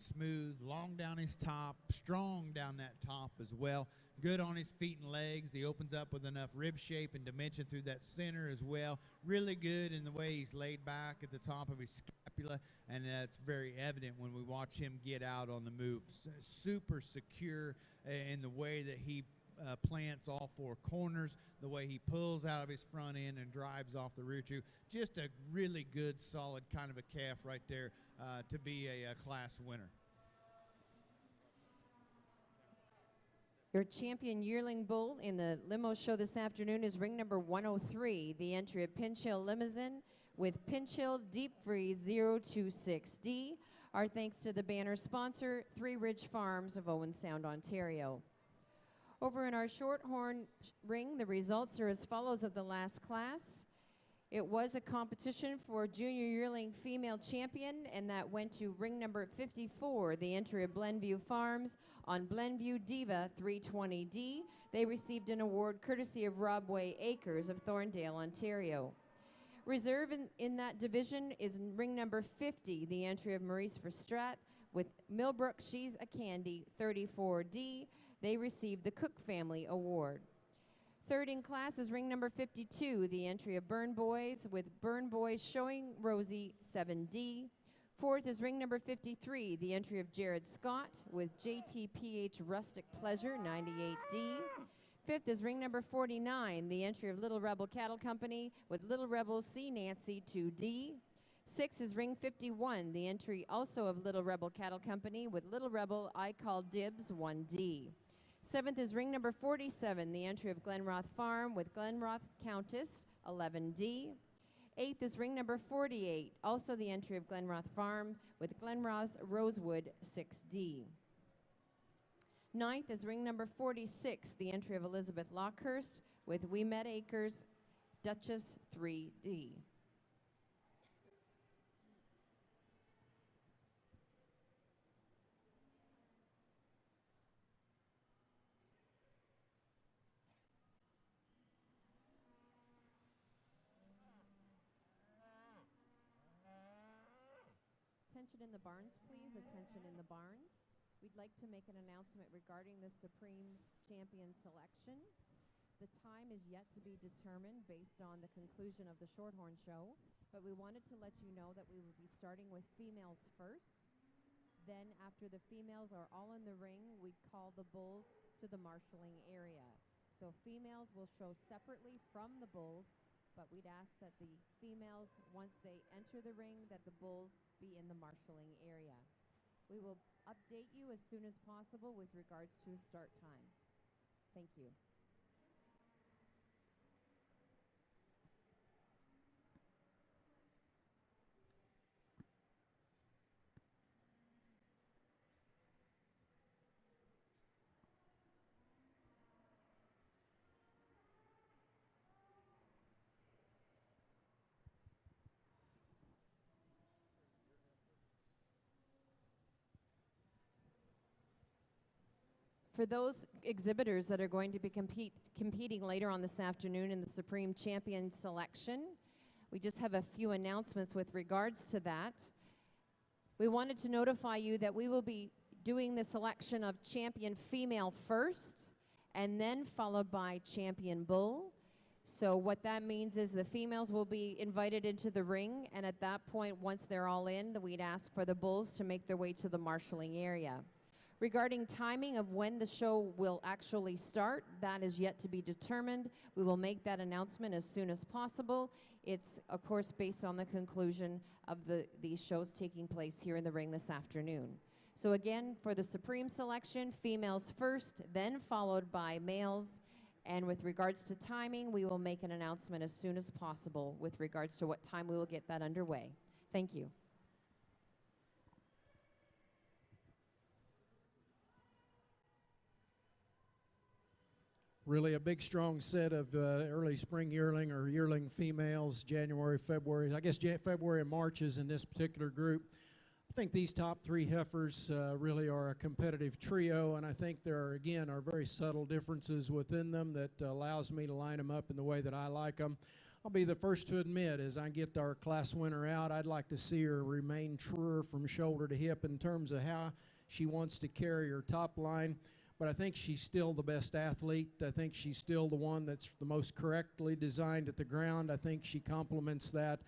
smooth, long down his top, strong down that top as well. Good on his feet and legs. He opens up with enough rib shape and dimension through that center as well. Really good in the way he's laid back at the top of his scapula, and that's very evident when we watch him get out on the move. Super secure in the way that he plants all four corners, the way he pulls out of his front end and drives off the rear tube. Just a really good, solid kind of a calf right there to be a class winner. Your champion yearling bull in the limo show this afternoon is ring number 103, the entry of Pinch Hill Limousine with Pinch Hill Deep Freeze 026D. Our thanks to the banner sponsor, Three Ridge Farms of Owen Sound, Ontario. Over in our Shorthorn ring, the results are as follows of the last class. It was a competition for junior yearling female champion, and that went to ring number 54, the entry of Glenview Farms on Glenview Diva 320D. They received an award courtesy of Robway Acres of Thorndale, Ontario. Reserve in that division is ring number 50, the entry of Maurice Verstrat with Millbrook She's a Candy 34D. They received the Cook Family Award. Third in class is ring number 52, the entry of Burn Boys with Burn Boys Showing Rosie 7D. Fourth is ring number 53, the entry of Jared Scott with JTPH Rustic Pleasure 98D. Fifth is ring number 49, the entry of Little Rebel Cattle Company with Little Rebel C. Nancy 2D. Sixth is ring 51, the entry also of Little Rebel Cattle Company with Little Rebel I Call Dibs 1D. Seventh is ring number 47, the entry of Glenroth Farm with Glenroth Countess 11D. Eighth is ring number 48, also the entry of Glenroth Farm with Glenroth Rosewood 6D. Ninth is ring number 46, the entry of Elizabeth Lockhurst with We Met Acres, Duchess 3D. Attention in the barns, please. Attention in the barns. We'd like to make an announcement regarding the Supreme Champion selection. The time is yet to be determined based on the conclusion of the Shorthorn show, but we wanted to let you know that we will be starting with females first. Then after the females are all in the ring, we'd call the bulls to the marshalling area. So females will show separately from the bulls, but we'd ask that the females, once they enter the ring, that the bulls be in the marshalling area. We will update you as soon as possible with regards to a start time. Thank you. For those exhibitors that are going to be competing later on this afternoon in the Supreme Champion selection, we just have a few announcements with regards to that. We wanted to notify you that we will be doing the selection of champion female first, and then followed by champion bull. So what that means is the females will be invited into the ring, and at that point, once they're all in, we'd ask for the bulls to make their way to the marshalling area. Regarding timing of when the show will actually start, that is yet to be determined. We will make that announcement as soon as possible. It's, of course, based on the conclusion of these shows taking place here in the ring this afternoon. So again, for the Supreme selection, females first, then followed by males. And with regards to timing, we will make an announcement as soon as possible with regards to what time we will get that underway. Thank you. Really a big, strong set of early spring yearling or yearling females, January, February. I guess February and March is in this particular group. I think these top three heifers really are a competitive trio, and I think there are, again, are very subtle differences within them that allows me to line them up in the way that I like them. I'll be the first to admit, as I get our class winner out, I'd like to see her remain truer from shoulder to hip in terms of how she wants to carry her top line. But I think she's still the best athlete. I think she's still the one that's the most correctly designed at the ground. I think she complements that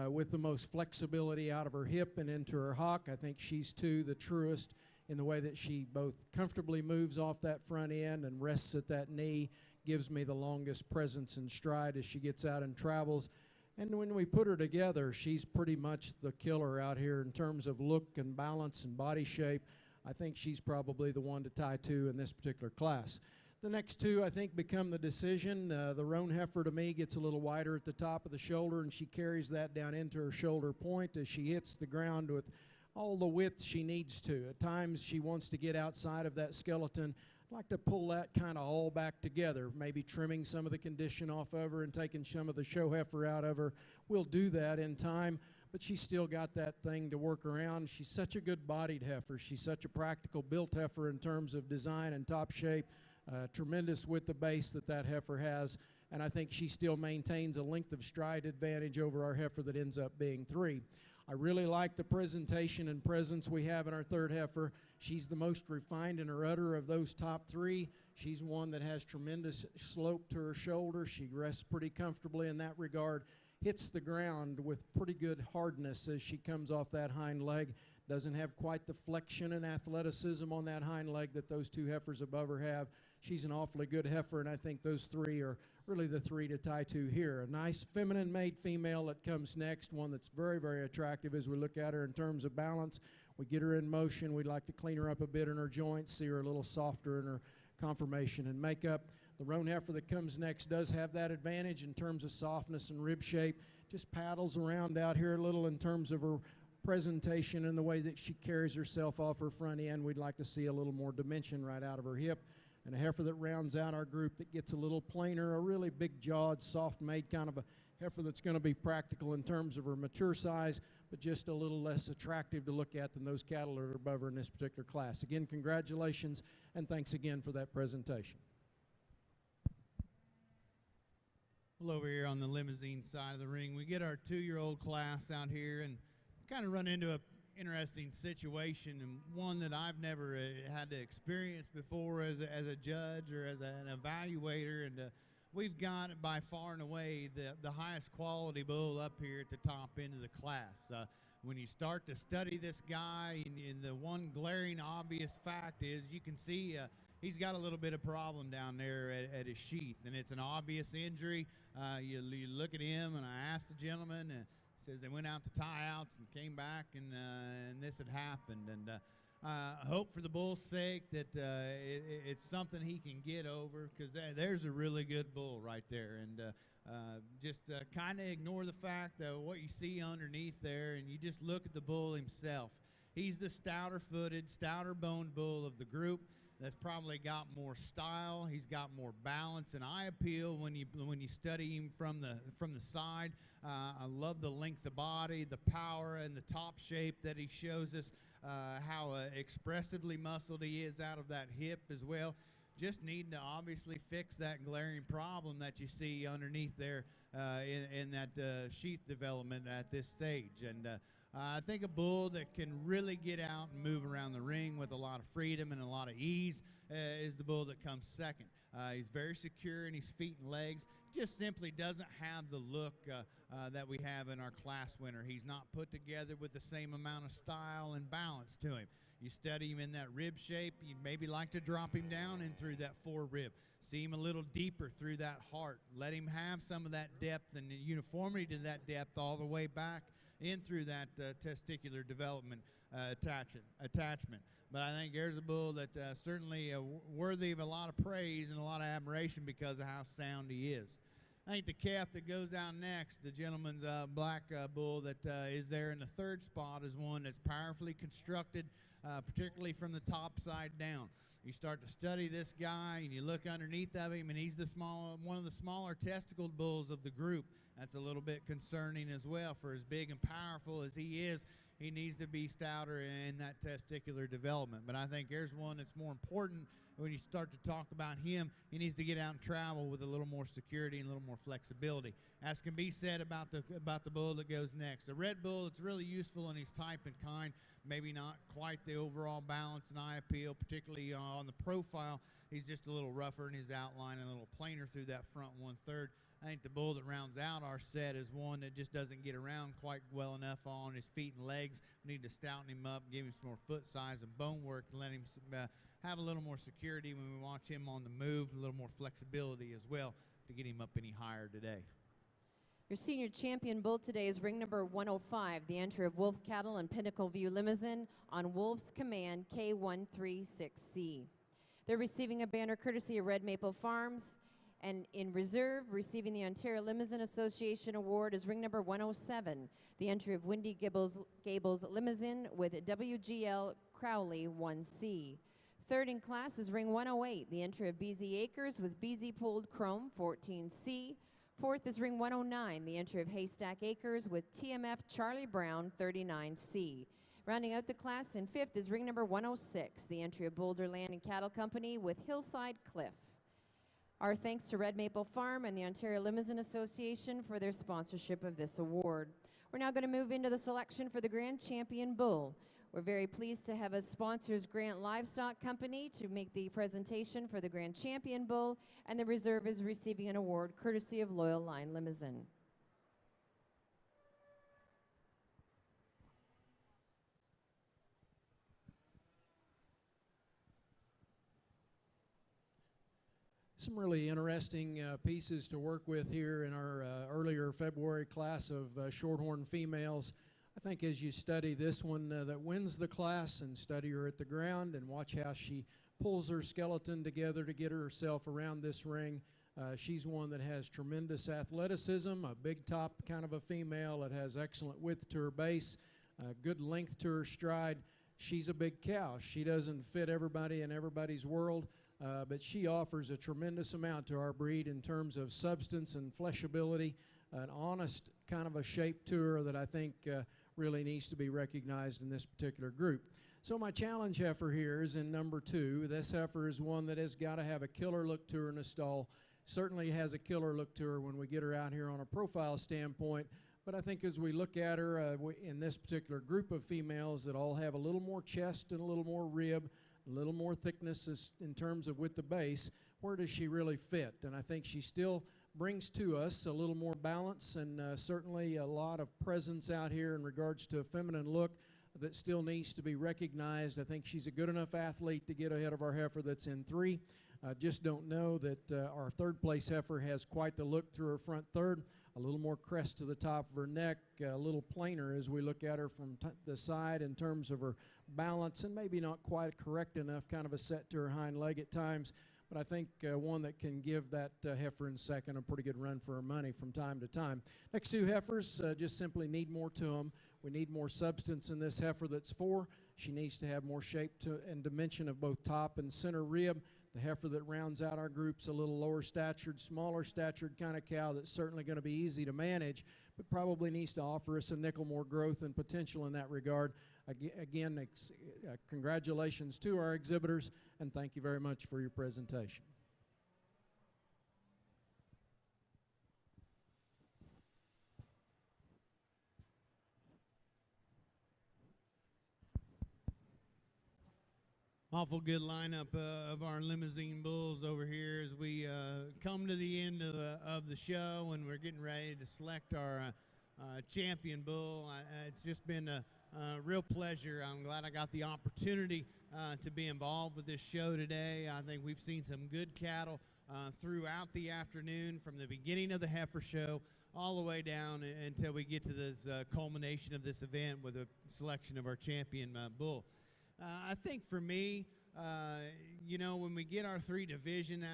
with the most flexibility out of her hip and into her hock. I think she's, too, the truest in the way that she both comfortably moves off that front end and rests at that knee, gives me the longest presence and stride as she gets out and travels. And when we put her together, she's pretty much the killer out here in terms of look and balance and body shape. I think she's probably the one to tie to in this particular class. The next two, I think, become the decision. The roan heifer, to me, gets a little wider at the top of the shoulder, and she carries that down into her shoulder point as she hits the ground with all the width she needs to. At times, she wants to get outside of that skeleton. I'd like to pull that kind of all back together, maybe trimming some of the condition off of her and taking some of the show heifer out of her. We'll do that in time, but she's still got that thing to work around. She's such a good-bodied heifer. She's such a practical built heifer in terms of design and top shape. Tremendous with the base that heifer has, and I think she still maintains a length of stride advantage over our heifer that ends up being 3. I really like the presentation and presence we have in our third heifer. She's the most refined in her udder of those top 3. She's one that has tremendous slope to her shoulder. She rests pretty comfortably in that regard, hits the ground with pretty good hardness as she comes off that hind leg. Doesn't have quite the flexion and athleticism on that hind leg that those 2 heifers above her have. She's an awfully good heifer, and I think those 3 are really the 3 to tie to here. A nice feminine-made female that comes next, one that's very, very attractive as we look at her in terms of balance. We get her in motion. We'd like to clean her up a bit in her joints, see her a little softer in her conformation and makeup. The roan heifer that comes next does have that advantage in terms of softness and rib shape. Just paddles around out here a little in terms of her presentation and the way that she carries herself off her front end. We'd like to see a little more dimension right out of her hip. And a heifer that rounds out our group that gets a little plainer, a really big-jawed, soft-made kind of a heifer that's going to be practical in terms of her mature size, but just a little less attractive to look at than those cattle that are above her in this particular class. Again, congratulations, and thanks again for that presentation. Well, over here on the limousine side of the ring, we get our 2-year-old class out here and kind of run into a interesting situation, and one that I've never had to experience before as a judge or as an evaluator. And we've got by far and away the highest quality bull up here at the top end of the class. When you start to study this guy, and the one glaring obvious fact is you can see he's got a little bit of problem down there at his sheath, and it's an obvious injury. You look at him, and I asked the gentleman, says they went out to tie-outs and came back, and this had happened. And hope for the bull's sake that it's something he can get over, because there's a really good bull right there. And just kind of ignore the fact that what you see underneath there, and you just look at the bull himself. He's the stouter-footed, stouter-boned bull of the group. That's probably got more style. He's got more balance and eye appeal when you study him from the side. I love the length of body, the power, and the top shape that he shows us. How expressively muscled he is out of that hip as well. Just needing to obviously fix that glaring problem that you see underneath there in that sheath development at this stage. And I think a bull that can really get out and move around the ring with a lot of freedom and a lot of ease is the bull that comes second. He's very secure in his feet and legs. Just simply doesn't have the look that we have in our class winner. He's not put together with the same amount of style and balance to him. You study him in that rib shape, you'd maybe like to drop him down in through that 4 rib. See him a little deeper through that heart. Let him have some of that depth and uniformity to that depth all the way back in through that testicular development attachment. But I think there's a bull that certainly worthy of a lot of praise and a lot of admiration because of how sound he is. I think the calf that goes out next, the gentleman's black bull that is there in the 3rd spot, is one that's powerfully constructed, particularly from the top side down. You start to study this guy, and you look underneath of him, and he's one of the smaller testicled bulls of the group. That's a little bit concerning as well. For as big and powerful as he is, he needs to be stouter in that testicular development. But I think there's one that's more important when you start to talk about him. He needs to get out and travel with a little more security and a little more flexibility. As can be said about the bull that goes next. The red bull, it's really useful in his type and kind. Maybe not quite the overall balance and eye appeal, particularly on the profile. He's just a little rougher in his outline and a little plainer through that front 1/3. I think the bull that rounds out our set is one that just doesn't get around quite well enough on his feet and legs. We need to stouten him up, give him some more foot size and bone work, and let him have a little more security when we watch him on the move, a little more flexibility as well to get him up any higher today. Your senior champion bull today is ring number 105, the entry of Wolf Cattle and Pinnacle View Limousine on Wolf's Command K136C. They're receiving a banner courtesy of Red Maple Farms. And in reserve, receiving the Ontario Limousine Association Award is ring number 107, the entry of Windy Gables Limousine with WGL Crowley 1C. Third in class is ring 108, the entry of BZ Acres with BZ Pulled Chrome 14C. Fourth is ring 109, the entry of Haystack Acres with TMF Charlie Brown 39C. Rounding out the class in fifth is ring number 106, the entry of Boulder Land and Cattle Company with Hillside Cliff. Our thanks to Red Maple Farm and the Ontario Limousine Association for their sponsorship of this award. We're now going to move into the selection for the Grand Champion Bull. We're very pleased to have as sponsors Grant Livestock Company to make the presentation for the Grand Champion Bull, and the reserve is receiving an award courtesy of Loyal Line Limousine. Some really interesting pieces to work with here in our earlier February class of Shorthorn females. I think as you study this one that wins the class and study her at the ground and watch how she pulls her skeleton together to get herself around this ring, she's one that has tremendous athleticism, a big top kind of a female that has excellent width to her base, good length to her stride. She's a big cow. She doesn't fit everybody in everybody's world. But she offers a tremendous amount to our breed in terms of substance and fleshability, an honest kind of a shape to her that I think really needs to be recognized in this particular group. So my challenge heifer here is in number 2. This heifer is one that has got to have a killer look to her in the stall. Certainly has a killer look to her when we get her out here on a profile standpoint. But I think as we look at her in this particular group of females that all have a little more chest and a little more rib, a little more thickness in terms of with the base, where does she really fit? And I think she still brings to us a little more balance and certainly a lot of presence out here in regards to a feminine look that still needs to be recognized. I think she's a good enough athlete to get ahead of our heifer that's in 3. Just don't know that our third place heifer has quite the look through her front third, a little more crest to the top of her neck, a little plainer as we look at her from the side in terms of her balance, and maybe not quite correct enough kind of a set to her hind leg at times. But I think one that can give that heifer in second a pretty good run for her money from time to time. Next 2 heifers just simply need more to them. We need more substance in this heifer that's 4. She needs to have more shape and dimension of both top and center rib. The heifer that rounds out our group's a little lower statured, smaller statured kind of cow that's certainly going to be easy to manage, but probably needs to offer us a nickel more growth and potential in that regard. Again, congratulations to our exhibitors, and thank you very much for your presentation. Awful good lineup of our limousine bulls over here as we come to the end of the show, and we're getting ready to select our champion bull. It's just been a real pleasure. I'm glad I got the opportunity to be involved with this show today. I think we've seen some good cattle throughout the afternoon, from the beginning of the heifer show all the way down until we get to this culmination of this event with a selection of our champion bull. I think for me, you know, when we get our 3 division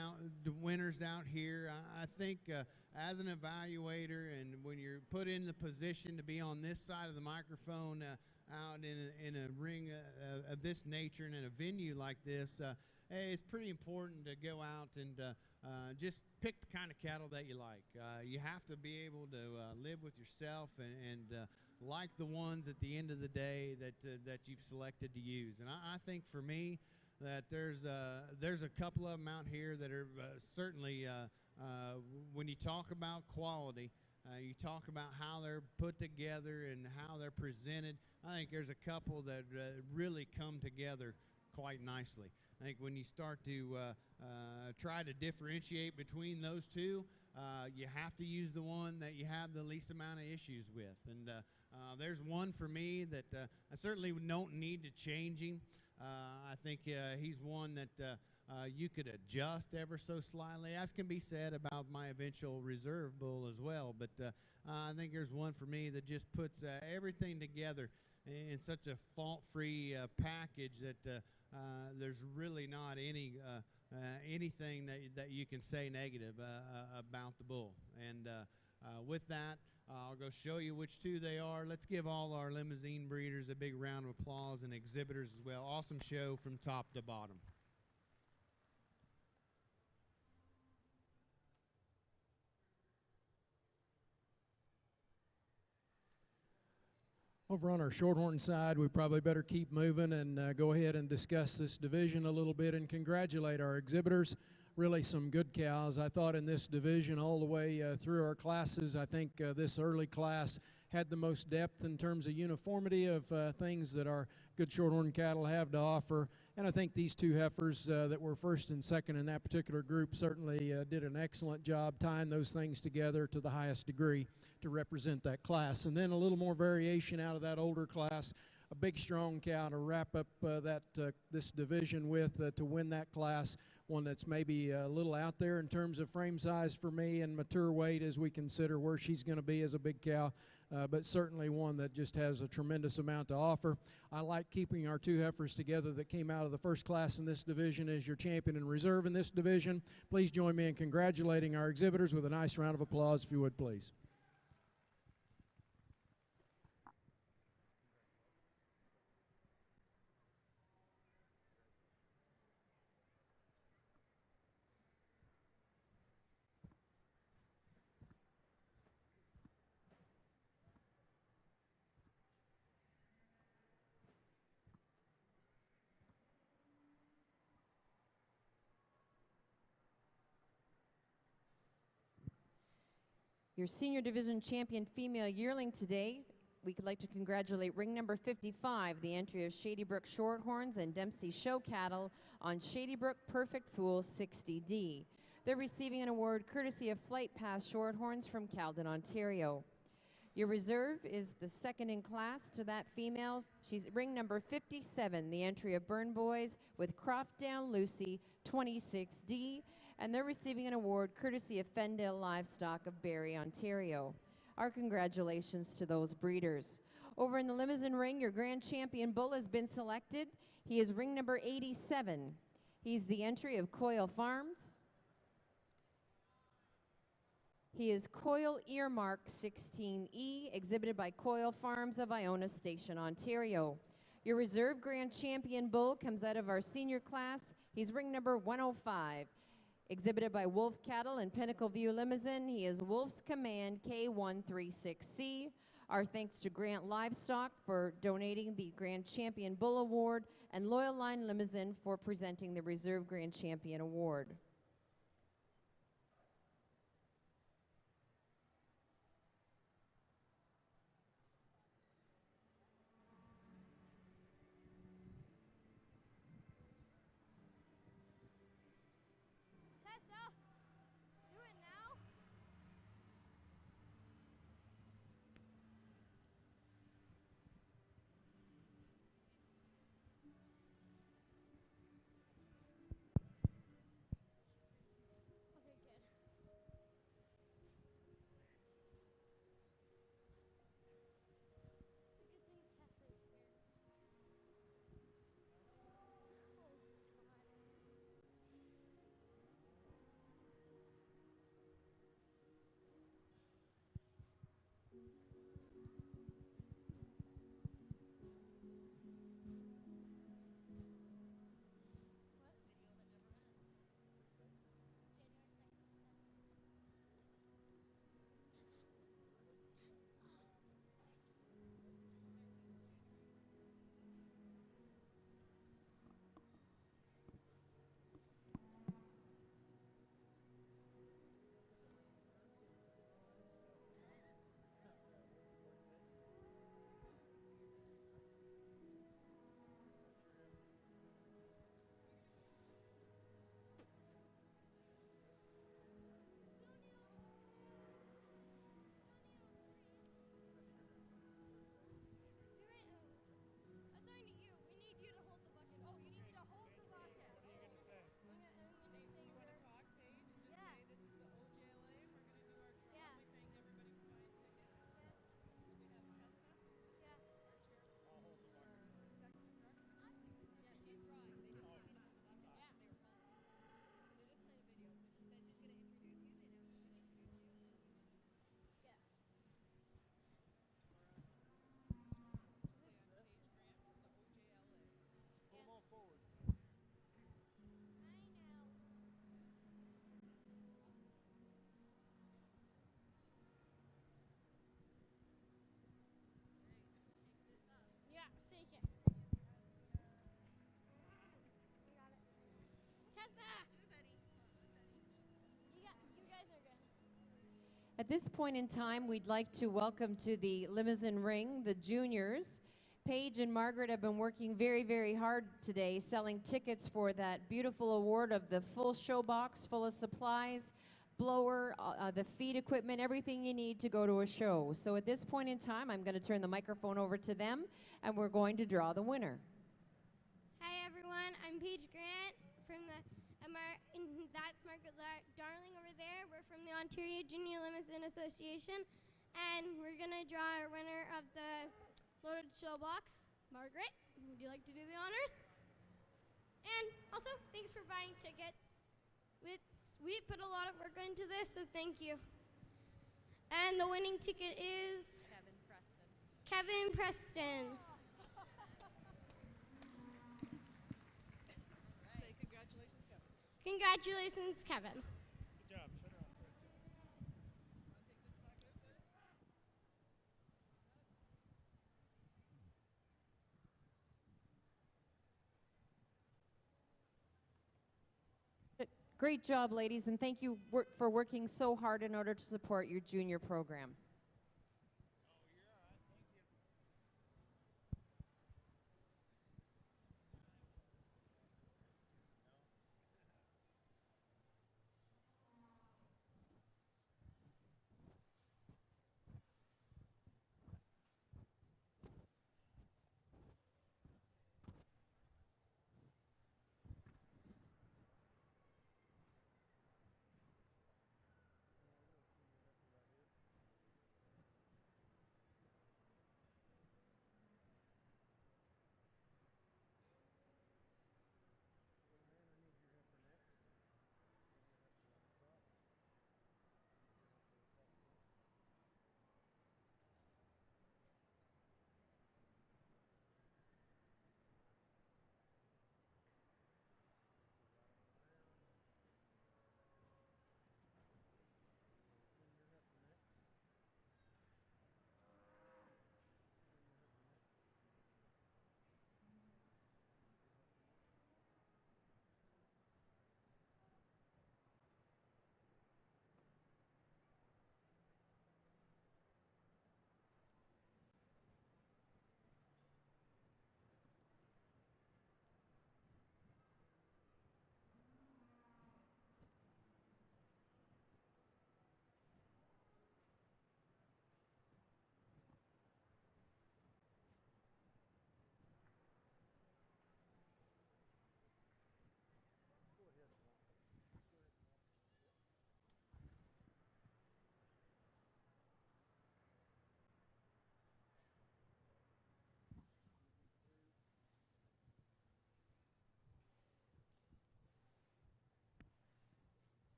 winners out here, I think as an evaluator, and when you're put in the position to be on this side of the microphone out in a ring of this nature and in a venue like this, hey, it's pretty important to go out and just pick the kind of cattle that you like. You have to be able to live with yourself and like the ones at the end of the day that you've selected to use. And I think for me that there's a couple of them out here that are certainly when you talk about quality, you talk about how they're put together and how they're presented. I think there's a couple that really come together quite nicely. I think when you start to try to differentiate between those two, you have to use the one that you have the least amount of issues with. And there's one for me that I certainly don't need to change him. I think he's one that you could adjust ever so slightly, as can be said about my eventual reserve bull as well. But I think there's one for me that just puts everything together in such a fault-free package that there's really not anything that you can say negative about the bull. And with that, I'll go show you which two they are. Let's give all our limousine breeders a big round of applause, and exhibitors as well. Awesome show from top to bottom. Over on our Shorthorn side, we probably better keep moving and go ahead and discuss this division a little bit and congratulate our exhibitors. Really some good cows. I thought in this division all the way through our classes, I think this early class had the most depth in terms of uniformity of things that our good Shorthorn cattle have to offer. And I think these two heifers that were first and second in that particular group certainly did an excellent job tying those things together to the highest degree to represent that class. And then a little more variation out of that older class, a big strong cow to wrap up this division with to win that class, one that's maybe a little out there in terms of frame size for me and mature weight as we consider where she's going to be as a big cow, but certainly one that just has a tremendous amount to offer. I like keeping our two heifers together that came out of the first class in this division as your champion and reserve in this division. Please join me in congratulating our exhibitors with a nice round of applause, if you would, please. Your senior division champion female yearling today, we would like to congratulate ring number 55, the entry of Shady Brook Shorthorns and Dempsey Show Cattle on Shady Brook Perfect Fool 60D. They're receiving an award courtesy of Flight Pass Shorthorns from Calden, Ontario. Your reserve is the second in class to that female. She's ring number 57, the entry of Burn Boys with Croft Down Lucy 26D, and they're receiving an award courtesy of Fendale Livestock of Barrie, Ontario. Our congratulations to those breeders. Over in the limousine ring, your grand champion bull has been selected. He is ring number 87. He's the entry of Coyle Farms. He is Coyle Earmark 16E, exhibited by Coyle Farms of Iona Station, Ontario. Your reserve grand champion bull comes out of our senior class. He's ring number 105. Exhibited by Wolf Cattle and Pinnacle View Limousine, he is Wolf's Command K136C. Our thanks to Grant Livestock for donating the Grand Champion Bull Award and Loyal Line Limousine for presenting the Reserve Grand Champion Award. At this point in time, we'd like to welcome to the limousine ring the juniors. Paige and Margaret have been working very, very hard today, selling tickets for that beautiful award of the full show box full of supplies, blower, the feed equipment, everything you need to go to a show. So at this point in time, I'm going to turn the microphone over to them, and we're going to draw the winner. Hi everyone, I'm Paige Grant from the and that's Margaret Darling over there. We're from the Ontario Junior Limousine Association, and we're gonna draw our winner of the loaded show box. Margaret, would you like to do the honors? And also, thanks for buying tickets. We put a lot of work into this, so thank you. And the winning ticket is Kevin Preston. Congratulations, Kevin. Good job. Shut her off. Great job, ladies, and thank you for working so hard in order to support your junior program.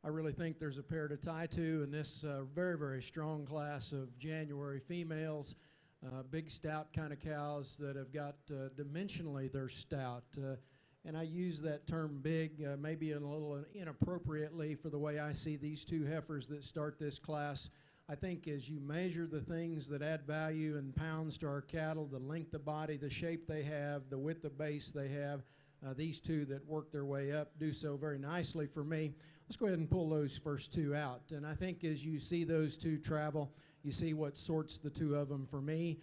I really think there's a pair to tie to in this very, very strong class of January females. Big stout kind of cows that have got dimensionally they're stout. And I use that term big maybe a little inappropriately for the way I see these two heifers that start this class. I think as you measure the things that add value in pounds to our cattle, the length of body, the shape they have, the width of base they have, these two that work their way up do so very nicely for me. Let's go ahead and pull those first two out. And I think as you see those two travel, you see what sorts the two of them for me.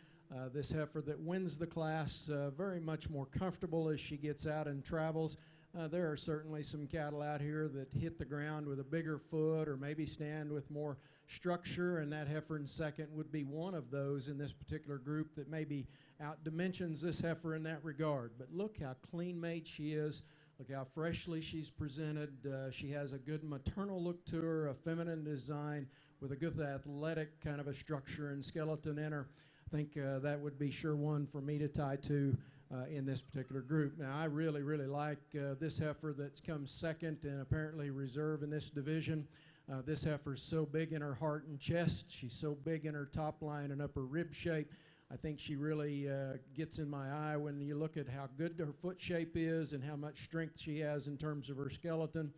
This heifer that wins the class, very much more comfortable as she gets out and travels. There are certainly some cattle out here that hit the ground with a bigger foot or maybe stand with more structure, and that heifer in second would be one of those in this particular group that maybe out-dimensions this heifer in that regard. But look how clean-made she is. Look how freshly she's presented. She has a good maternal look to her, a feminine design with a good athletic kind of a structure and skeleton in her. I think that would be sure one for me to tie to in this particular group. Now, I really, really like this heifer that's come second and apparently reserve in this division. This heifer's so big in her heart and chest. She's so big in her top line and upper rib shape. I think she really gets in my eye when you look at how good her foot shape is and how much strength she has in terms of her skeleton.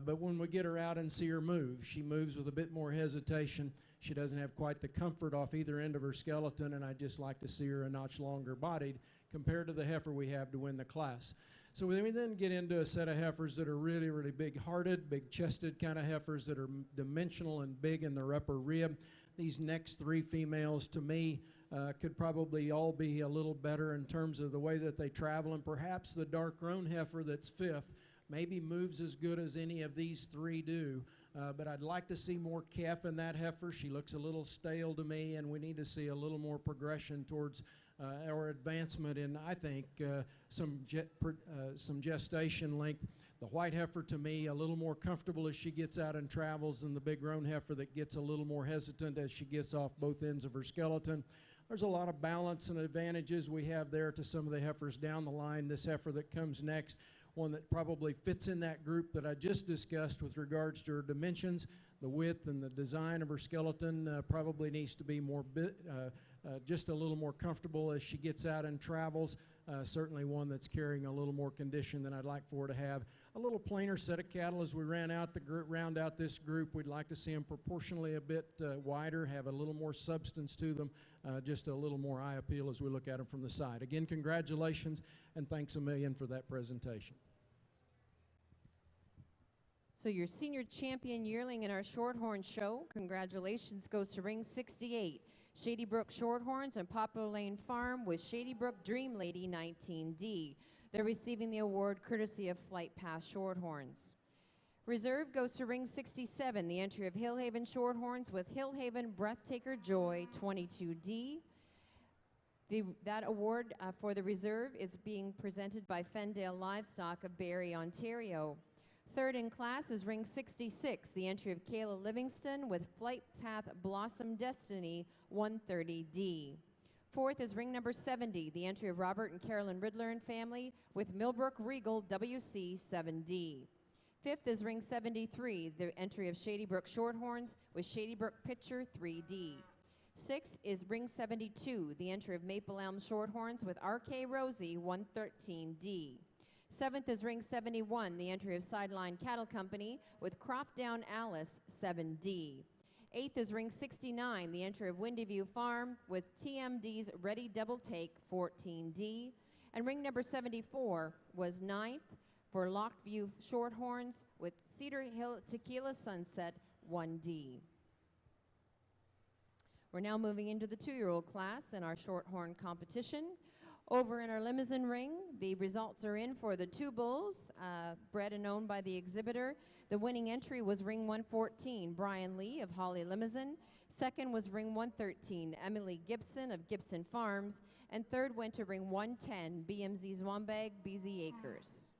But when we get her out and see her move, she moves with a bit more hesitation. She doesn't have quite the comfort off either end of her skeleton, and I just like to see her a notch longer bodied compared to the heifer we have to win the class. So we then get into a set of heifers that are really, really big-hearted, big-chested kind of heifers that are dimensional and big in their upper rib. These next three females, to me, could probably all be a little better in terms of the way that they travel, and perhaps the dark roan heifer that's fifth maybe moves as good as any of these three do. But I'd like to see more calf in that heifer. She looks a little stale to me, and we need to see a little more progression towards or advancement in, I think, some gestation length. The white heifer, to me, a little more comfortable as she gets out and travels than the big roan heifer that gets a little more hesitant as she gets off both ends of her skeleton. There's a lot of balance and advantages we have there to some of the heifers down the line. This heifer that comes next, one that probably fits in that group that I just discussed with regards to her dimensions, the width and the design of her skeleton probably needs to be more just a little more comfortable as she gets out and travels. Certainly one that's carrying a little more condition than I'd like for her to have. A little plainer set of cattle as we round out this group. We'd like to see them proportionally a bit wider, have a little more substance to them, just a little more eye appeal as we look at them from the side. Again, congratulations, and thanks a million for that presentation. So your senior champion yearling in our Shorthorn show, congratulations, goes to ring 68. Shady Brook Shorthorns and Poplar Lane Farm with Shady Brook Dream Lady 19D. They're receiving the award courtesy of Flight Pass Shorthorns. Reserve goes to ring 67, the entry of Hillhaven Shorthorns with Hillhaven Breathtaker Joy 22D. That award for the reserve is being presented by Fendale Livestock of Barrie, Ontario. Third in class is ring 66, the entry of Kayla Livingston with Flight Path Blossom Destiny 130D. Fourth is ring number 70, the entry of Robert and Carolyn Riddler and family with Millbrook Regal WC 7D. Fifth is ring 73, the entry of Shady Brook Shorthorns with Shady Brook Pitcher 3D. Sixth is ring 72, the entry of Maple Elm Shorthorns with RK Rosie 113D. Seventh is ring 71, the entry of Sideline Cattle Company with Cropdown Alice 7D. Eighth is ring 69, the entry of Windy View Farm with TMD's Ready Double Take 14D. And ring number 74 was ninth for Lockview Shorthorns with Cedar Hill Tequila Sunset 1D. We're now moving into the 2-year-old class in our Shorthorn competition. Over in our limousine ring, the results are in for the 2 bulls, bred and owned by the exhibitor. The winning entry was ring 114, Brian Lee of Holly Limousine. Second was ring 113, Emily Gibson of Gibson Farms. And third went to ring 110, BMZ Zwombag, BZ Acres.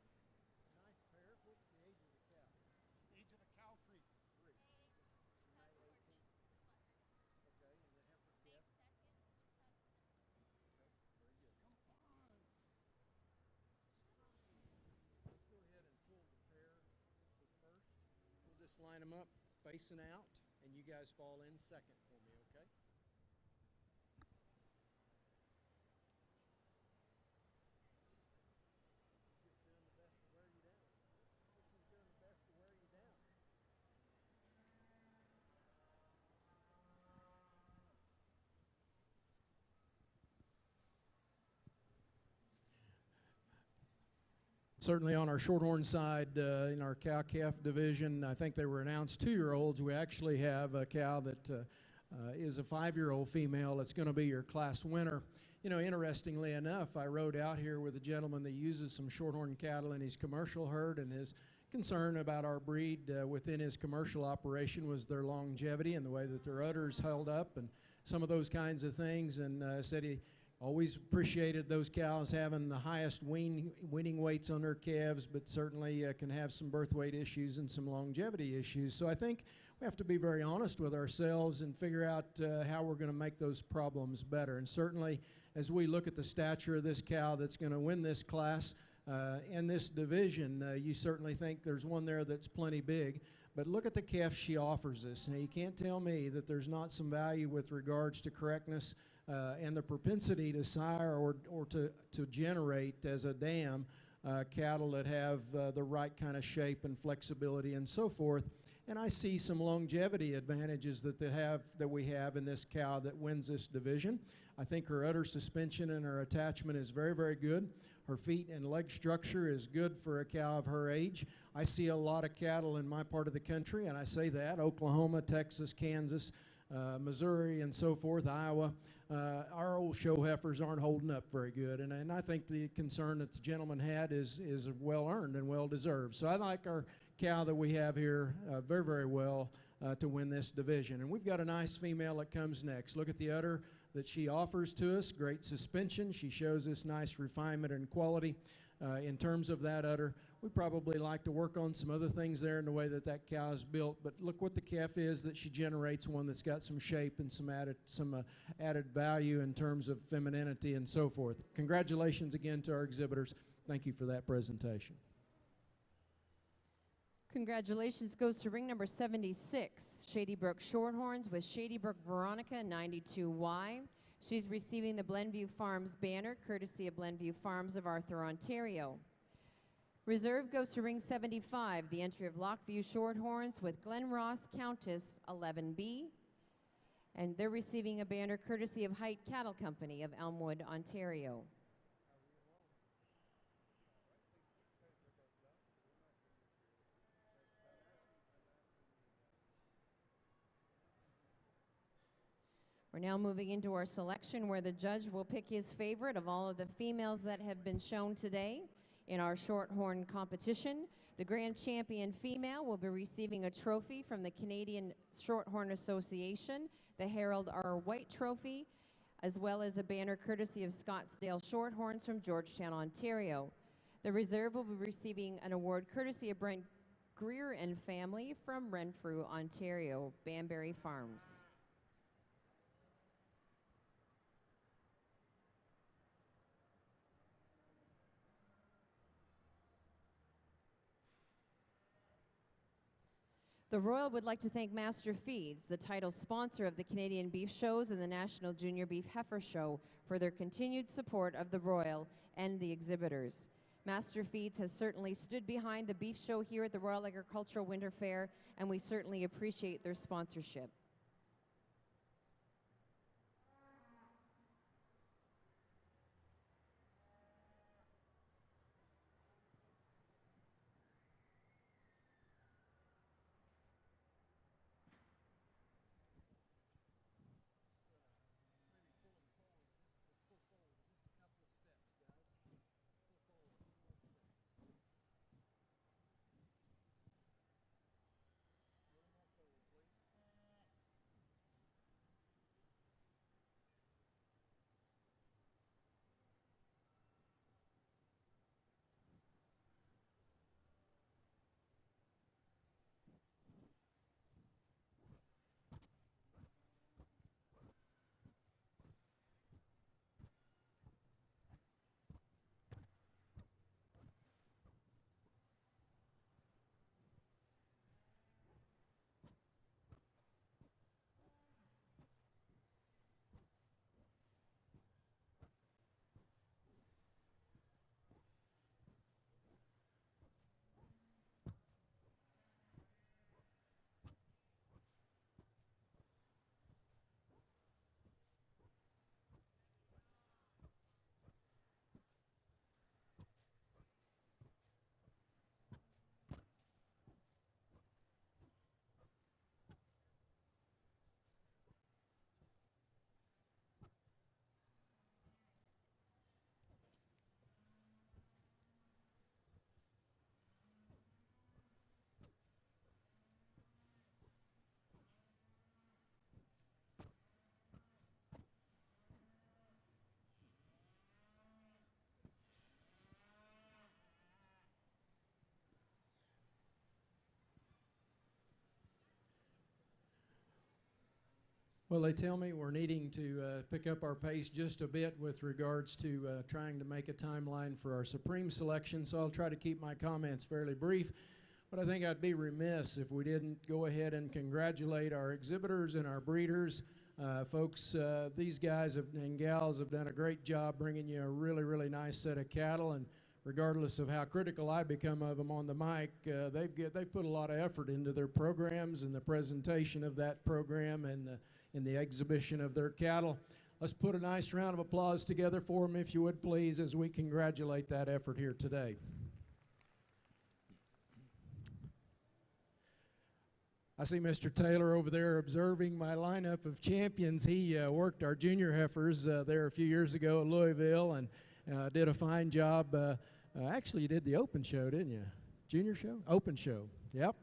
Line them up facing out, and you guys fall in second for me, okay? Certainly on our Shorthorn side, in our cow-calf division, I think they were announced 2-year-olds. We actually have a cow that is a 5-year-old female that's going to be your class winner. You know, interestingly enough, I rode out here with a gentleman that uses some Shorthorn cattle in his commercial herd, and his concern about our breed within his commercial operation was their longevity and the way that their udders held up and some of those kinds of things, and said he always appreciated those cows having the highest weaning weights on their calves, but certainly can have some birth weight issues and some longevity issues. So I think we have to be very honest with ourselves and figure out how we're going to make those problems better. And certainly as we look at the stature of this cow that's going to win this class and this division, you certainly think there's one there that's plenty big. But look at the calf she offers us. Now, you can't tell me that there's not some value with regards to correctness, and the propensity to sire or to generate as a dam cattle that have the right kind of shape and flexibility and so forth. And I see some longevity advantages that we have in this cow that wins this division. I think her udder suspension and her attachment is very, very good. Her feet and leg structure is good for a cow of her age. I see a lot of cattle in my part of the country, and I say that, Oklahoma, Texas, Kansas, Missouri, and so forth, Iowa. Our old show heifers aren't holding up very good, and I think the concern that the gentleman had is well earned and well deserved. So I like our cow that we have here very, very well to win this division. And we've got a nice female that comes next. Look at the udder that she offers to us, great suspension. She shows us nice refinement and quality. In terms of that udder, we probably like to work on some other things there in the way that cow is built, but look what the calf is that she generates, one that's got some shape and some added value in terms of femininity and so forth. Congratulations again to our exhibitors. Thank you for that presentation. Congratulations goes to ring number 76, Shady Brook Shorthorns with Shady Brook Veronica 92Y. She's receiving the Glenview Farms banner, courtesy of Glenview Farms of Arthur, Ontario. Reserve goes to ring 75, the entry of Lockview Shorthorns with Glen Ross Countess 11B. And they're receiving a banner courtesy of Height Cattle Company of Elmwood, Ontario. We're now moving into our selection where the judge will pick his favorite of all of the females that have been shown today in our Shorthorn competition. The grand champion female will be receiving a trophy from the Canadian Shorthorn Association, the Harold R. White Trophy, as well as a banner courtesy of Scottsdale Shorthorns from Georgetown, Ontario. The reserve will be receiving an award courtesy of Brent Greer and family from Renfrew, Ontario, Banbury Farms. The Royal would like to thank Master Feeds, the title sponsor of the Canadian Beef Shows and the National Junior Beef Heifer Show, for their continued support of the Royal and the exhibitors. Master Feeds has certainly stood behind the beef show here at the Royal Agricultural Winter Fair, and we certainly appreciate their sponsorship. Well, they tell me we're needing to pick up our pace just a bit with regards to trying to make a timeline for our Supreme selection, so I'll try to keep my comments fairly brief. But I think I'd be remiss if we didn't go ahead and congratulate our exhibitors and our breeders Folks, these guys and gals have done a great job bringing you a really, really nice set of cattle, and regardless of how critical I become of them on the mic, they've put a lot of effort into their programs and the presentation of that program and in the exhibition of their cattle. Let's put a nice round of applause together for them, if you would please, as we congratulate that effort here today. I see Mr. Taylor over there observing my lineup of champions. He worked our junior heifers there a few years ago at Louisville and did a fine job. Actually, you did the open show, didn't you? Junior show? Open show, yep.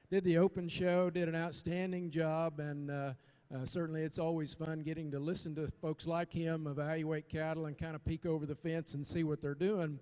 Did the open show, did an outstanding job, and certainly it's always fun getting to listen to folks like him evaluate cattle and kind of peek over the fence and see what they're doing.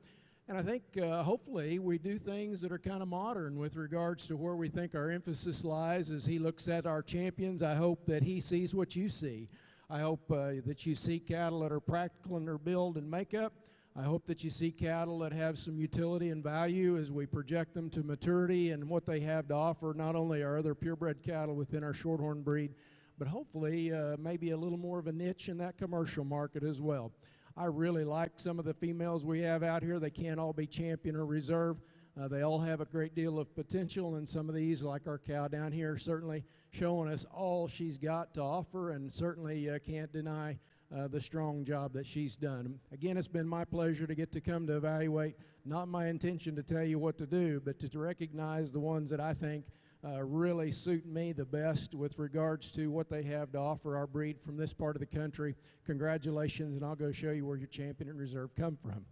And I think hopefully we do things that are kind of modern with regards to where we think our emphasis lies as he looks at our champions. I hope that he sees what you see. I hope that you see cattle that are practical in their build and makeup. I hope that you see cattle that have some utility and value as we project them to maturity and what they have to offer, not only our other purebred cattle within our Shorthorn breed, but hopefully maybe a little more of a niche in that commercial market as well. I really like some of the females we have out here. They can't all be champion or reserve. They all have a great deal of potential, and some of these, like our cow down here, certainly showing us all she's got to offer, and certainly can't deny the strong job that she's done. Again, it's been my pleasure to get to come to evaluate. Not my intention to tell you what to do, but to recognize the ones that I think really suit me the best with regards to what they have to offer our breed from this part of the country. Congratulations, and I'll go show you where your champion and reserve come from.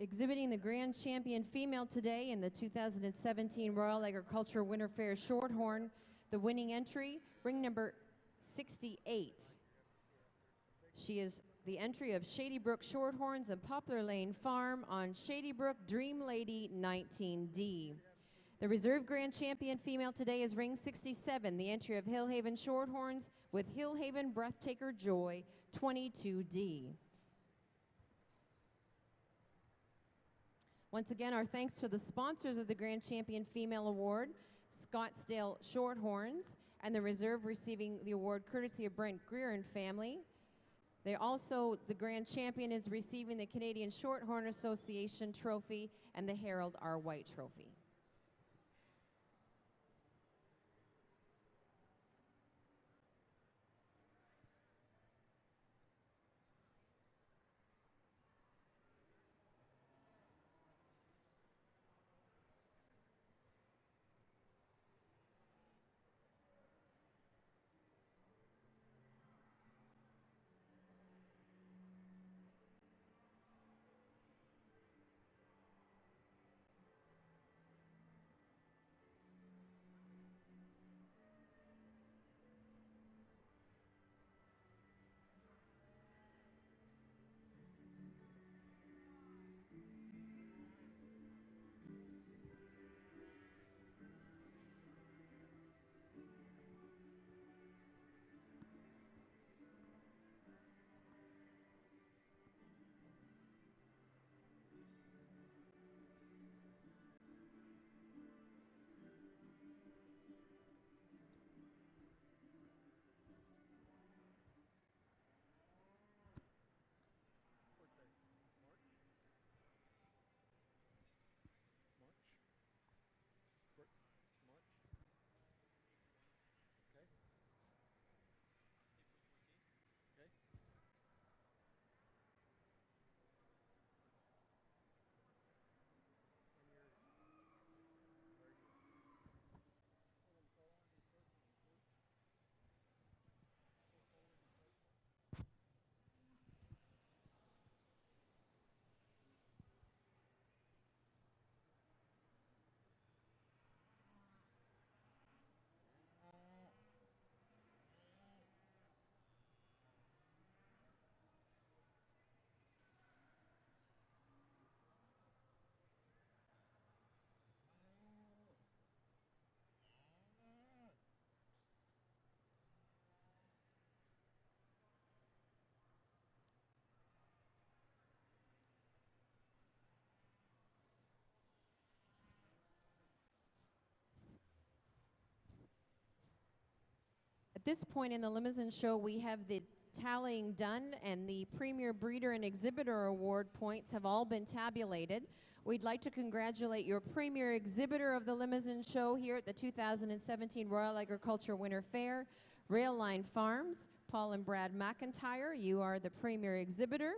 Exhibiting the grand champion female today in the 2017 Royal Agricultural Winter Fair Shorthorn, the winning entry, ring number 68. She is the entry of Shady Brook Shorthorns and Poplar Lane Farm on Shady Brook Dream Lady 19D. The reserve grand champion female today is ring 67, the entry of Hillhaven Shorthorns with Hillhaven Breathtaker Joy 22D. Once again, our thanks to the sponsors of the Grand Champion Female Award, Scottsdale Shorthorns, and the reserve receiving the award courtesy of Brent Greer and family. The Grand Champion is receiving the Canadian Shorthorn Association Trophy and the Harold R. White Trophy. this point in the Limousine Show, we have the tallying done, and the Premier Breeder and Exhibitor Award points have all been tabulated. We'd like to congratulate your Premier Exhibitor of the Limousine Show here at the 2017 Royal Agriculture Winter Fair, Railline Farms. Paul and Brad McIntyre, you are the Premier Exhibitor.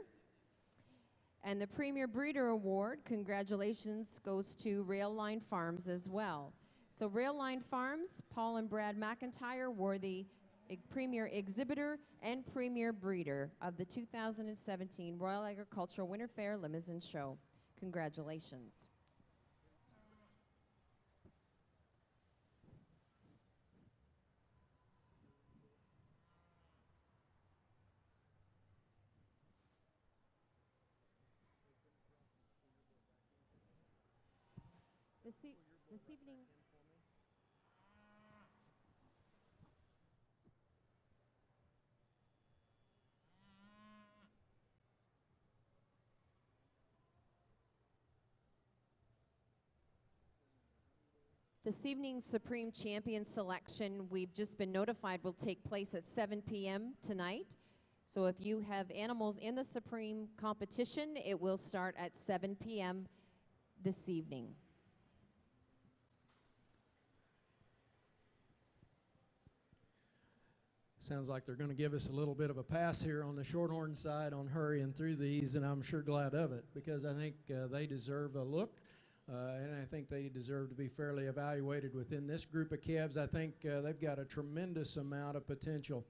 And the Premier Breeder Award, congratulations, goes to Railline Farms as well. So Railline Farms, Paul and Brad McIntyre were the Premier Exhibitor and Premier Breeder of the 2017 Royal Agricultural Winter Fair Limousine Show. Congratulations. This evening. This evening's Supreme Champion selection, we've just been notified, will take place at 7 p.m. tonight. So if you have animals in the Supreme competition, it will start at 7 p.m. this evening. Sounds like they're going to give us a little bit of a pass here on the Shorthorn side on hurrying through these, and I'm sure glad of it, because I think they deserve a look, and I think they deserve to be fairly evaluated within this group of calves. I think they've got a tremendous amount of potential.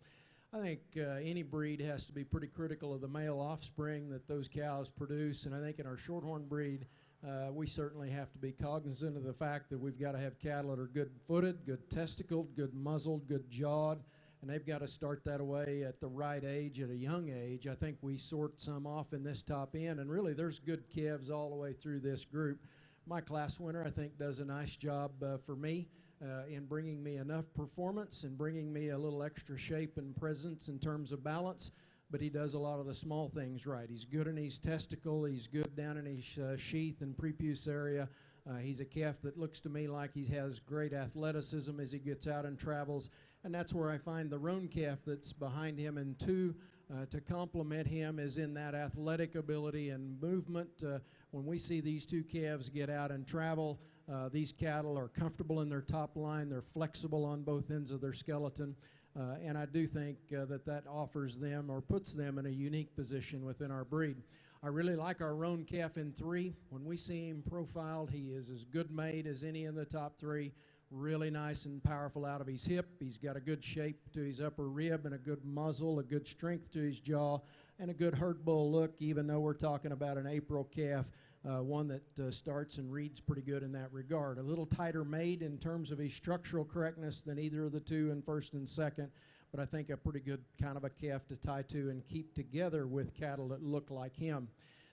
I think any breed has to be pretty critical of the male offspring that those cows produce, and I think in our Shorthorn breed, we certainly have to be cognizant of the fact that we've got to have cattle that are good-footed, good-testicled, good-muzzled, good-jawed, and they've got to start that away at the right age, at a young age. I think we sort some off in this top end, and really there's good calves all the way through this group. My class winner, I think, does a nice job for me in bringing me enough performance and bringing me a little extra shape and presence in terms of balance, but he does a lot of the small things right. He's good in his testicle, he's good down in his sheath and prepuce area. He's a calf that looks to me like he has great athleticism as he gets out and travels, and that's where I find the roan calf that's behind him in two to complement him is in that athletic ability and movement. When we see these two calves get out and travel, these cattle are comfortable in their top line, they're flexible on both ends of their skeleton, and I do think that offers them or puts them in a unique position within our breed. I really like our roan calf in 3. When we see him profiled, he is as good made as any in the top 3. Really nice and powerful out of his hip. He's got a good shape to his upper rib and a good muzzle, a good strength to his jaw, and a good herd bull look, even though we're talking about an April calf, one that starts and reads pretty good in that regard. A little tighter made in terms of his structural correctness than either of the two in first and second, but I think a pretty good kind of a calf to tie to and keep together with cattle that look like him.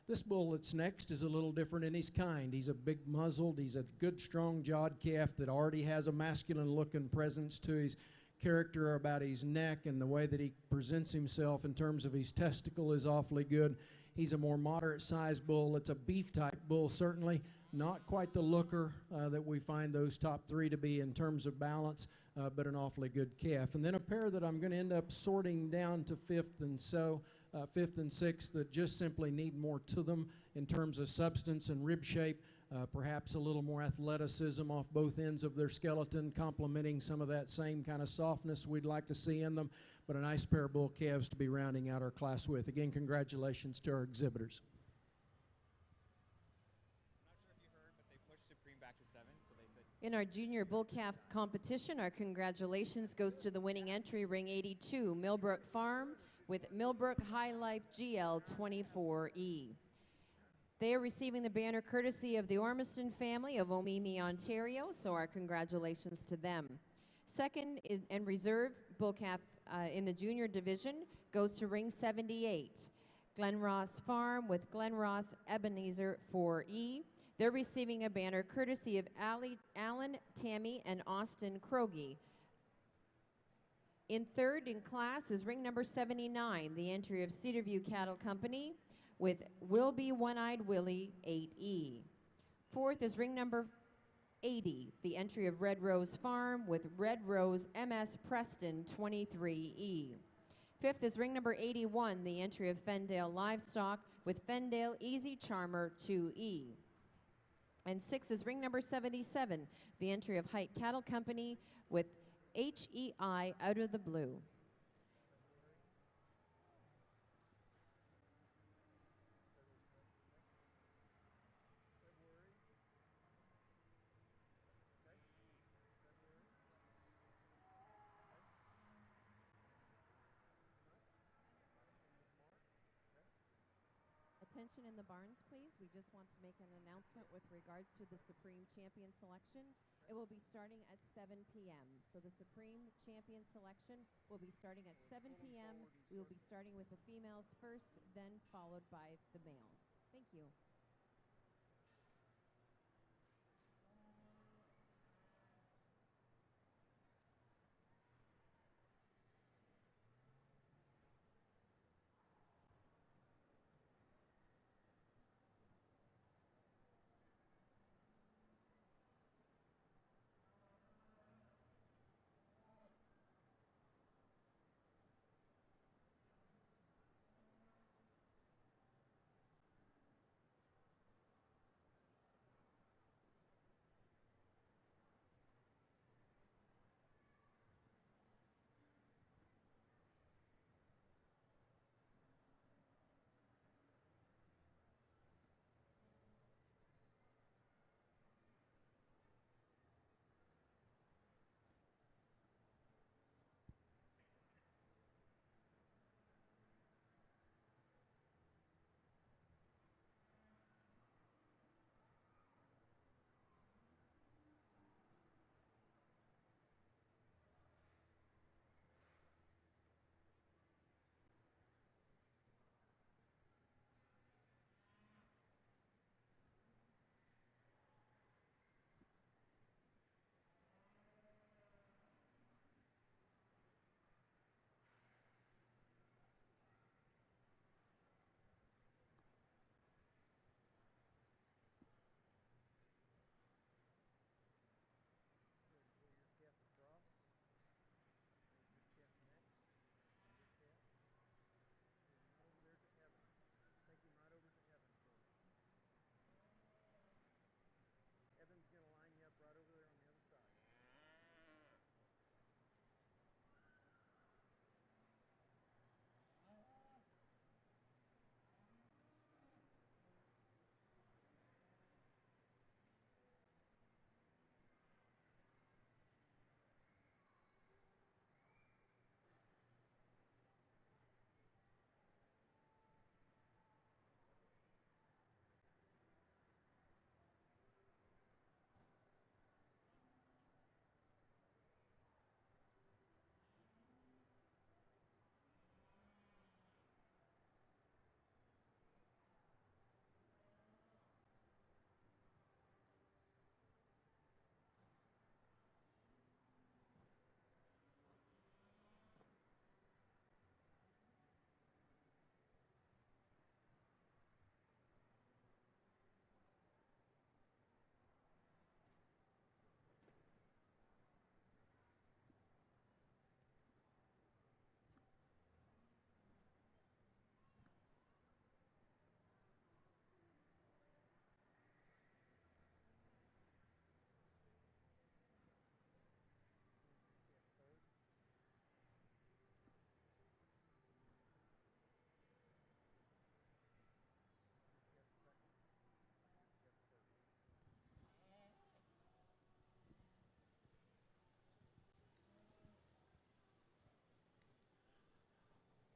This bull that's next is a little different in his kind. He's a big muzzled, he's a good strong jawed calf that already has a masculine look and presence to his character about his neck, and the way that he presents himself in terms of his testicle is awfully good. He's a more moderate sized bull. It's a beef type bull, certainly not quite the looker that we find those top 3 to be in terms of balance, but an awfully good calf. And then a pair that I'm going to end up sorting down to 5th and 6th that just simply need more to them in terms of substance and rib shape, perhaps a little more athleticism off both ends of their skeleton, complementing some of that same kind of softness we'd like to see in them, but a nice pair of bull calves to be rounding out our class with. Again, congratulations to our exhibitors. In our junior bull calf competition, our congratulations goes to the winning entry, ring 82, Millbrook Farm, with Millbrook High Life GL 24E. They are receiving the banner courtesy of the Ormiston family of Omemee, Ontario, so our congratulations to them. Second and reserve bull calf in the junior division goes to ring 78, Glen Ross Farm with Glen Ross Ebenezer 4E. They're receiving a banner courtesy of Alan, Tammy, and Austin Krogi. In third in class is ring number 79, the entry of Cedarview Cattle Company with Will Be One-Eyed Willie 8E. Fourth is ring number 80, the entry of Red Rose Farm with Red Rose MS Preston 23E. Fifth is ring number 81, the entry of Fendale Livestock with Fendale Easy Charmer 2E. And sixth is ring number 77, the entry of Height Cattle Company with HEI Out of the Blue. Attention in the barns, please. We just want to make an announcement with regards to the Supreme Champion selection. It will be starting at 7 p.m. So the Supreme Champion selection will be starting at 7 p.m. We will be starting with the females first, then followed by the males. Thank you.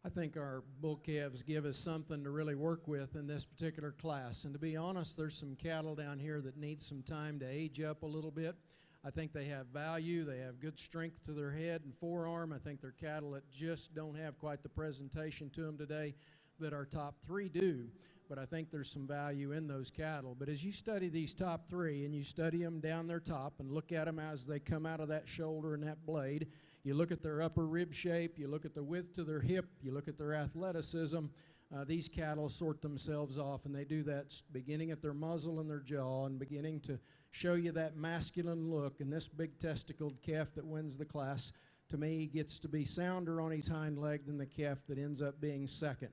I think our bull calves give us something to really work with in this particular class. And to be honest, there's some cattle down here that need some time to age up a little bit. I think they have value. They have good strength to their head and forearm. I think they're cattle that just don't have quite the presentation to them today that our top three do. But I think there's some value in those cattle. But as you study these top three and you study them down their top and look at them as they come out of that shoulder and that blade, you look at their upper rib shape, you look at the width to their hip, you look at their athleticism, these cattle sort themselves off, and they do that beginning at their muzzle and their jaw and beginning to show you that masculine look, and this big testicled calf that wins the class, to me, gets to be sounder on his hind leg than the calf that ends up being second.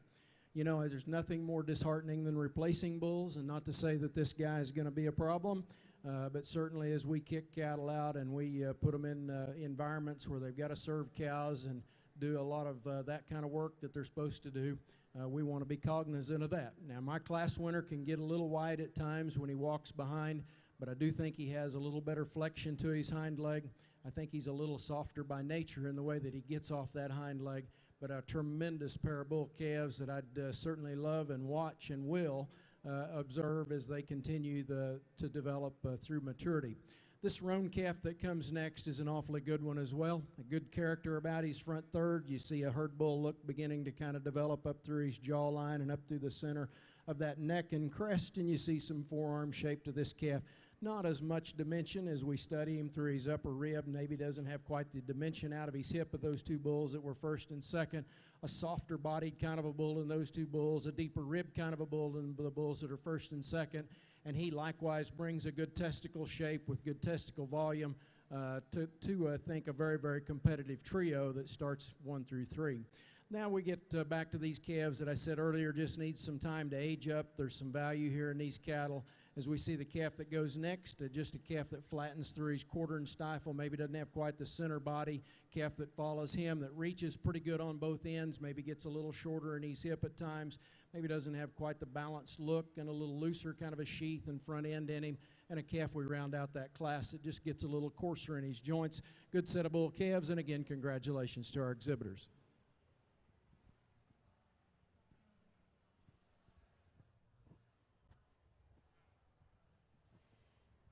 You know, there's nothing more disheartening than replacing bulls, and not to say that this guy is going to be a problem, but certainly as we kick cattle out and we put them in environments where they've got to serve cows and do a lot of that kind of work that they're supposed to do, we want to be cognizant of that. Now, my class winner can get a little wide at times when he walks behind, but I do think he has a little better flexion to his hind leg. I think he's a little softer by nature in the way that he gets off that hind leg, but a tremendous pair of bull calves that I'd certainly love and watch and will observe as they continue to develop through maturity. This roan calf that comes next is an awfully good one as well. A good character about his front third. You see a herd bull look beginning to kind of develop up through his jawline and up through the center of that neck and crest, and you see some forearm shape to this calf. Not as much dimension as we study him through his upper rib. Maybe doesn't have quite the dimension out of his hip of those two bulls that were first and second. A softer bodied kind of a bull in those two bulls, a deeper rib kind of a bull than the bulls that are first and second. And he likewise brings a good testicle shape with good testicle volume to I think, a very, very competitive trio that starts 1 through 3. Now we get back to these calves that I said earlier just needs some time to age up. There's some value here in these cattle. As we see the calf that goes next, just a calf that flattens through his quarter and stifle, maybe doesn't have quite the center body. Calf that follows him, that reaches pretty good on both ends, maybe gets a little shorter in his hip at times, maybe doesn't have quite the balanced look, and a little looser kind of a sheath and front end in him. And a calf, we round out that class, that just gets a little coarser in his joints. Good set of bull calves, and again, congratulations to our exhibitors.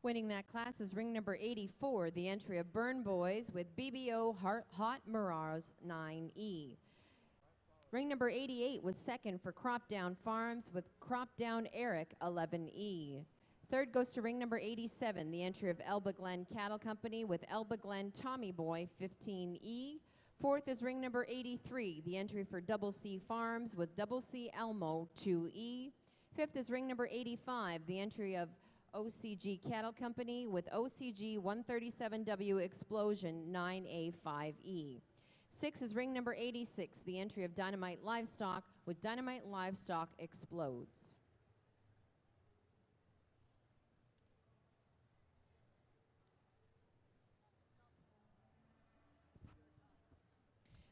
Winning that class is ring number 84, the entry of Burn Boys with BBO Hot Mirage 9E. Ring number 88 was second for Crop Down Farms with Crop Down Eric 11E. Third goes to ring number 87, the entry of Elba Glen Cattle Company with Elba Glen Tommy Boy 15E. Fourth is ring number 83, the entry for Double C Farms with Double C Elmo 2E. Fifth is ring number 85, the entry of OCG Cattle Company with OCG 137W Explosion 9A5E. Six is ring number 86, the entry of Dynamite Livestock with Dynamite Livestock Explodes.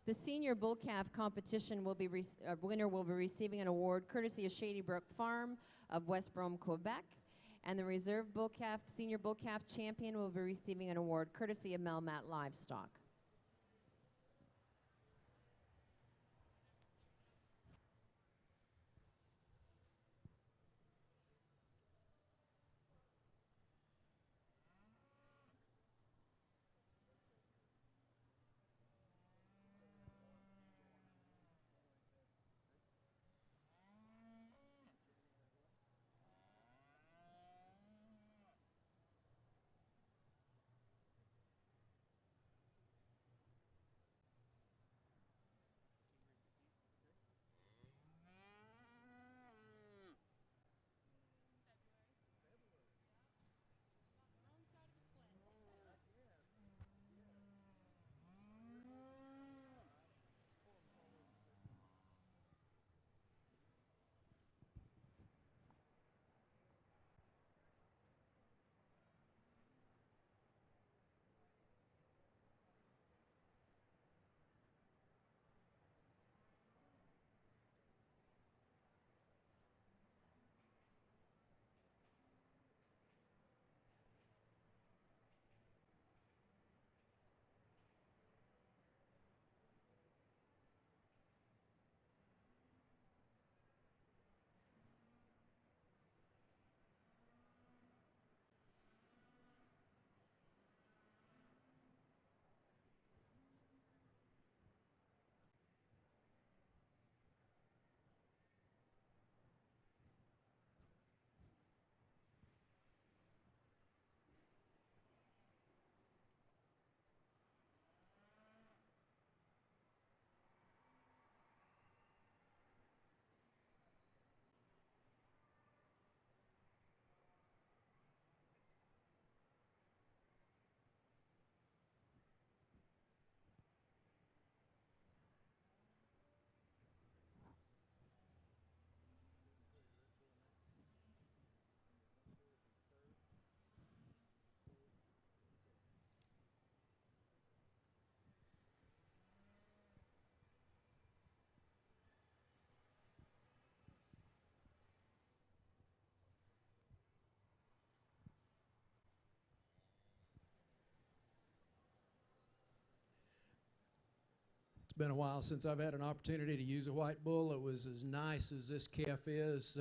The senior bull calf competition will be winner will be receiving an award courtesy of Shady Brook Farm of West Brome, Quebec. And the reserve bull calf, senior bull calf champion will be receiving an award courtesy of Melmat Livestock. It's been a while since I've had an opportunity to use a white bull. It was as nice as this calf is.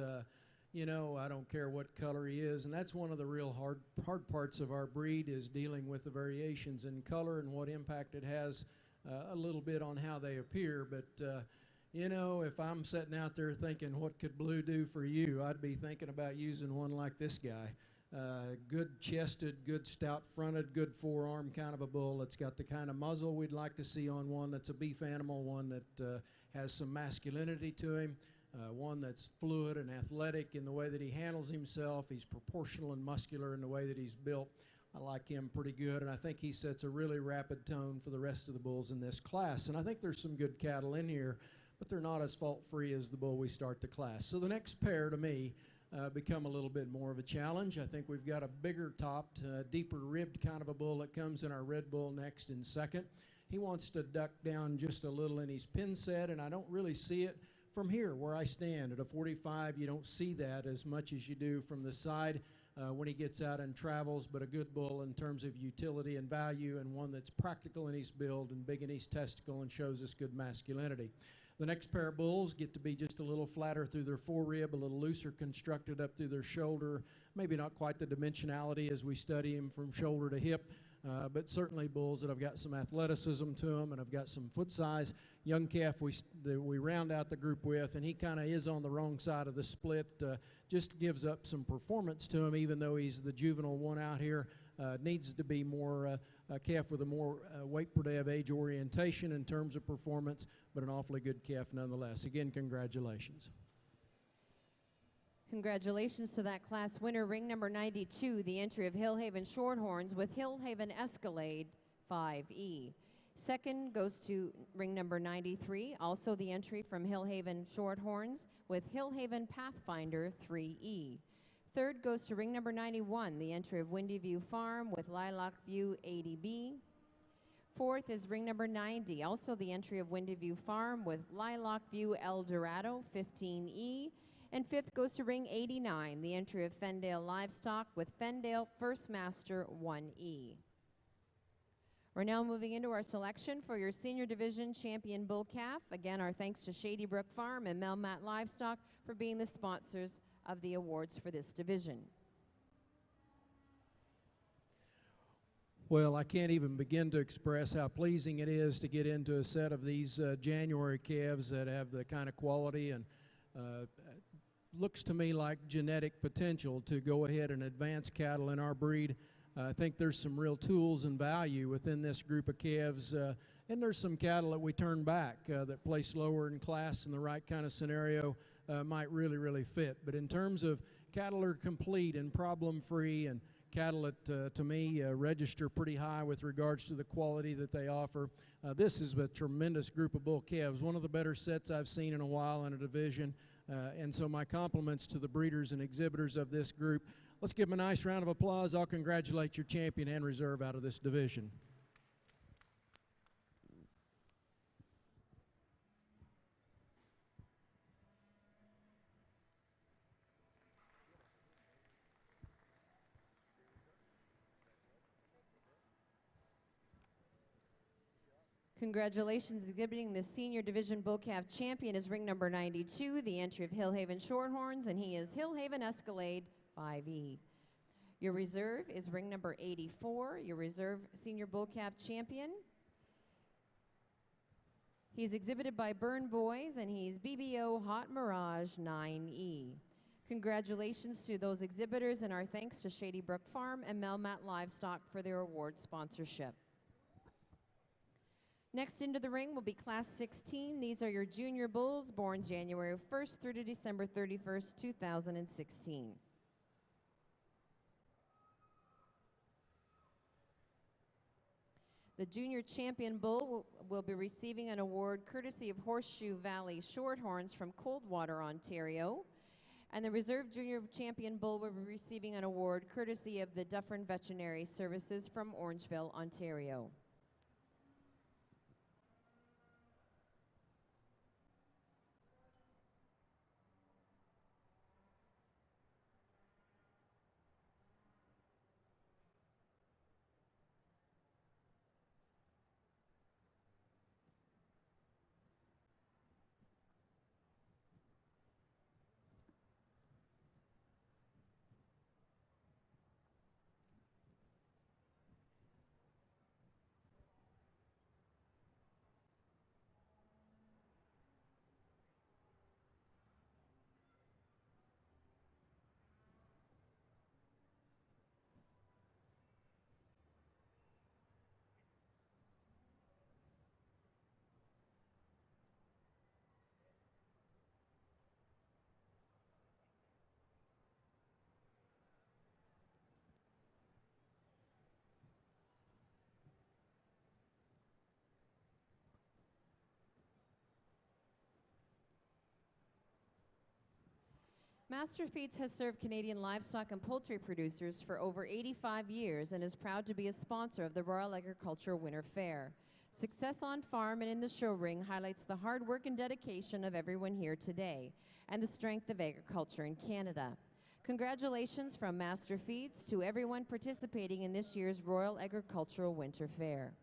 You know, I don't care what color he is, and that's one of the real hard parts of our breed, is dealing with the variations in color and what impact it has a little bit on how they appear. But you know, if I'm sitting out there thinking, what could blue do for you, I'd be thinking about using one like this guy. Good chested, good stout fronted, good forearm kind of a bull. It's got the kind of muzzle we'd like to see on one that's a beef animal, one that has some masculinity to him. One that's fluid and athletic in the way that he handles himself. He's proportional and muscular in the way that he's built. I like him pretty good, and I think he sets a really rapid tone for the rest of the bulls in this class. And I think there's some good cattle in here, but they're not as fault-free as the bull we start the class. So the next pair, to me, become a little bit more of a challenge. I think we've got a bigger topped, deeper ribbed kind of a bull that comes in our red bull next in second. He wants to duck down just a little in his pin set, and I don't really see it from here where I stand. At a 45, you don't see that as much as you do from the side when he gets out and travels, but a good bull in terms of utility and value, and one that's practical in his build and big in his testicle and shows us good masculinity. The next pair of bulls get to be just a little flatter through their forerib, a little looser constructed up through their shoulder, maybe not quite the dimensionality as we study him from shoulder to hip, but certainly bulls that have got some athleticism to them and have got some foot size. Young calf we round out the group with, and he kind of is on the wrong side of the split, just gives up some performance to him, even though he's the juvenile one out here. Needs to be more a calf with a more weight per day of age orientation in terms of performance, but an awfully good calf nonetheless. Again, congratulations. Congratulations to that class winner, ring number 92, the entry of Hillhaven Shorthorns with Hillhaven Escalade 5E. Second goes to ring number 93, also the entry from Hillhaven Shorthorns with Hillhaven Pathfinder 3E. Third goes to ring number 91, the entry of Windy View Farm with Lilac View 80B. Fourth is ring number 90, also the entry of Windy View Farm with Lilac View El Dorado 15E. And fifth goes to ring 89, the entry of Fendale Livestock with Fendale First Master 1E. We're now moving into our selection for your Senior Division Champion Bull Calf. Again, our thanks to Shady Brook Farm and Melmat Livestock for being the sponsors of the awards for this division. Well, I can't even begin to express how pleasing it is to get into a set of these January calves that have the kind of quality and looks to me like genetic potential to go ahead and advance cattle in our breed. I think there's some real tools and value within this group of calves, and there's some cattle that we turn back that place lower in class in the right kind of scenario might really fit. But in terms of cattle are complete and problem-free, and cattle that, to me, register pretty high with regards to the quality that they offer, this is a tremendous group of bull calves, one of the better sets I've seen in a while in a division. And so my compliments to the breeders and exhibitors of this group. Let's give them a nice round of applause. I'll congratulate your champion and reserve out of this division. Congratulations, exhibiting the Senior Division Bull Calf Champion is ring number 92, the entry of Hillhaven Shorthorns, and he is Hillhaven Escalade 5E. Your reserve is ring number 84, your reserve Senior Bull Calf Champion. He's exhibited by Burn Boys, and he's BBO Hot Mirage 9E. Congratulations to those exhibitors, and our thanks to Shady Brook Farm and Melmat Livestock for their award sponsorship. Next into the ring will be Class 16. These are your junior bulls born January 1st through to December 31st, 2016. The junior champion bull will be receiving an award courtesy of Horseshoe Valley Shorthorns from Coldwater, Ontario. And the reserve junior champion bull will be receiving an award courtesy of the Dufferin Veterinary Services from Orangeville, Ontario. Master Feeds has served Canadian livestock and poultry producers for over 85 years and is proud to be a sponsor of the Royal Agricultural Winter Fair. Success on farm and in the show ring highlights the hard work and dedication of everyone here today and the strength of agriculture in Canada. Congratulations from Master Feeds to everyone participating in this year's Royal Agricultural Winter Fair.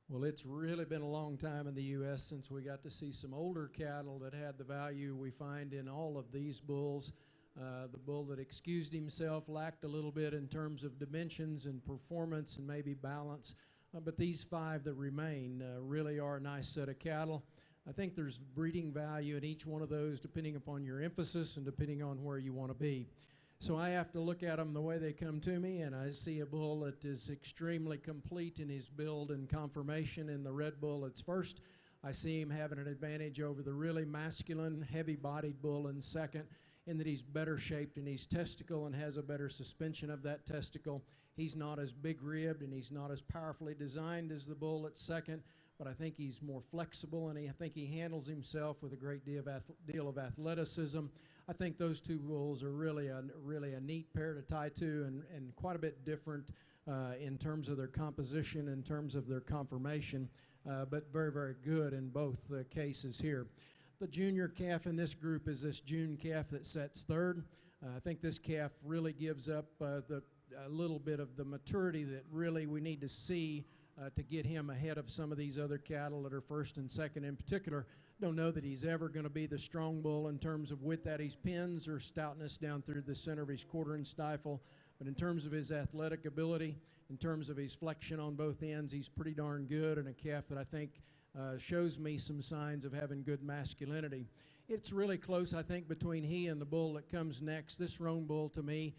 Well, it's really been a long time in the U.S. since we got to see some older cattle that had the value we find in all of these bulls. The bull that excused himself lacked a little bit in terms of dimensions and performance and maybe balance, but these 5 that remain really are a nice set of cattle. I think there's breeding value in each one of those depending upon your emphasis and depending on where you want to be. So I have to look at them the way they come to me, and I see a bull that is extremely complete in his build and conformation in the red bull that's first. I see him having an advantage over the really masculine, heavy-bodied bull in second, in that he's better shaped in his testicle and has a better suspension of that testicle. He's not as big-ribbed and he's not as powerfully designed as the bull at second, but I think he's more flexible, and I think he handles himself with a great deal of athleticism. I think those 2 bulls are really a neat pair to tie to, and quite a bit different in terms of their composition, in terms of their conformation, but very, very good in both cases here. The junior calf in this group is this June calf that sets third. I think this calf really gives up a little bit of the maturity that really we need to see to get him ahead of some of these other cattle that are first and second in particular. Don't know that he's ever going to be the strong bull in terms of width at his pins or stoutness down through the center of his quarter and stifle, but in terms of his athletic ability, in terms of his flexion on both ends, he's pretty darn good, and a calf that I think shows me some signs of having good masculinity. It's really close, I think, between he and the bull that comes next. This roan bull, to me,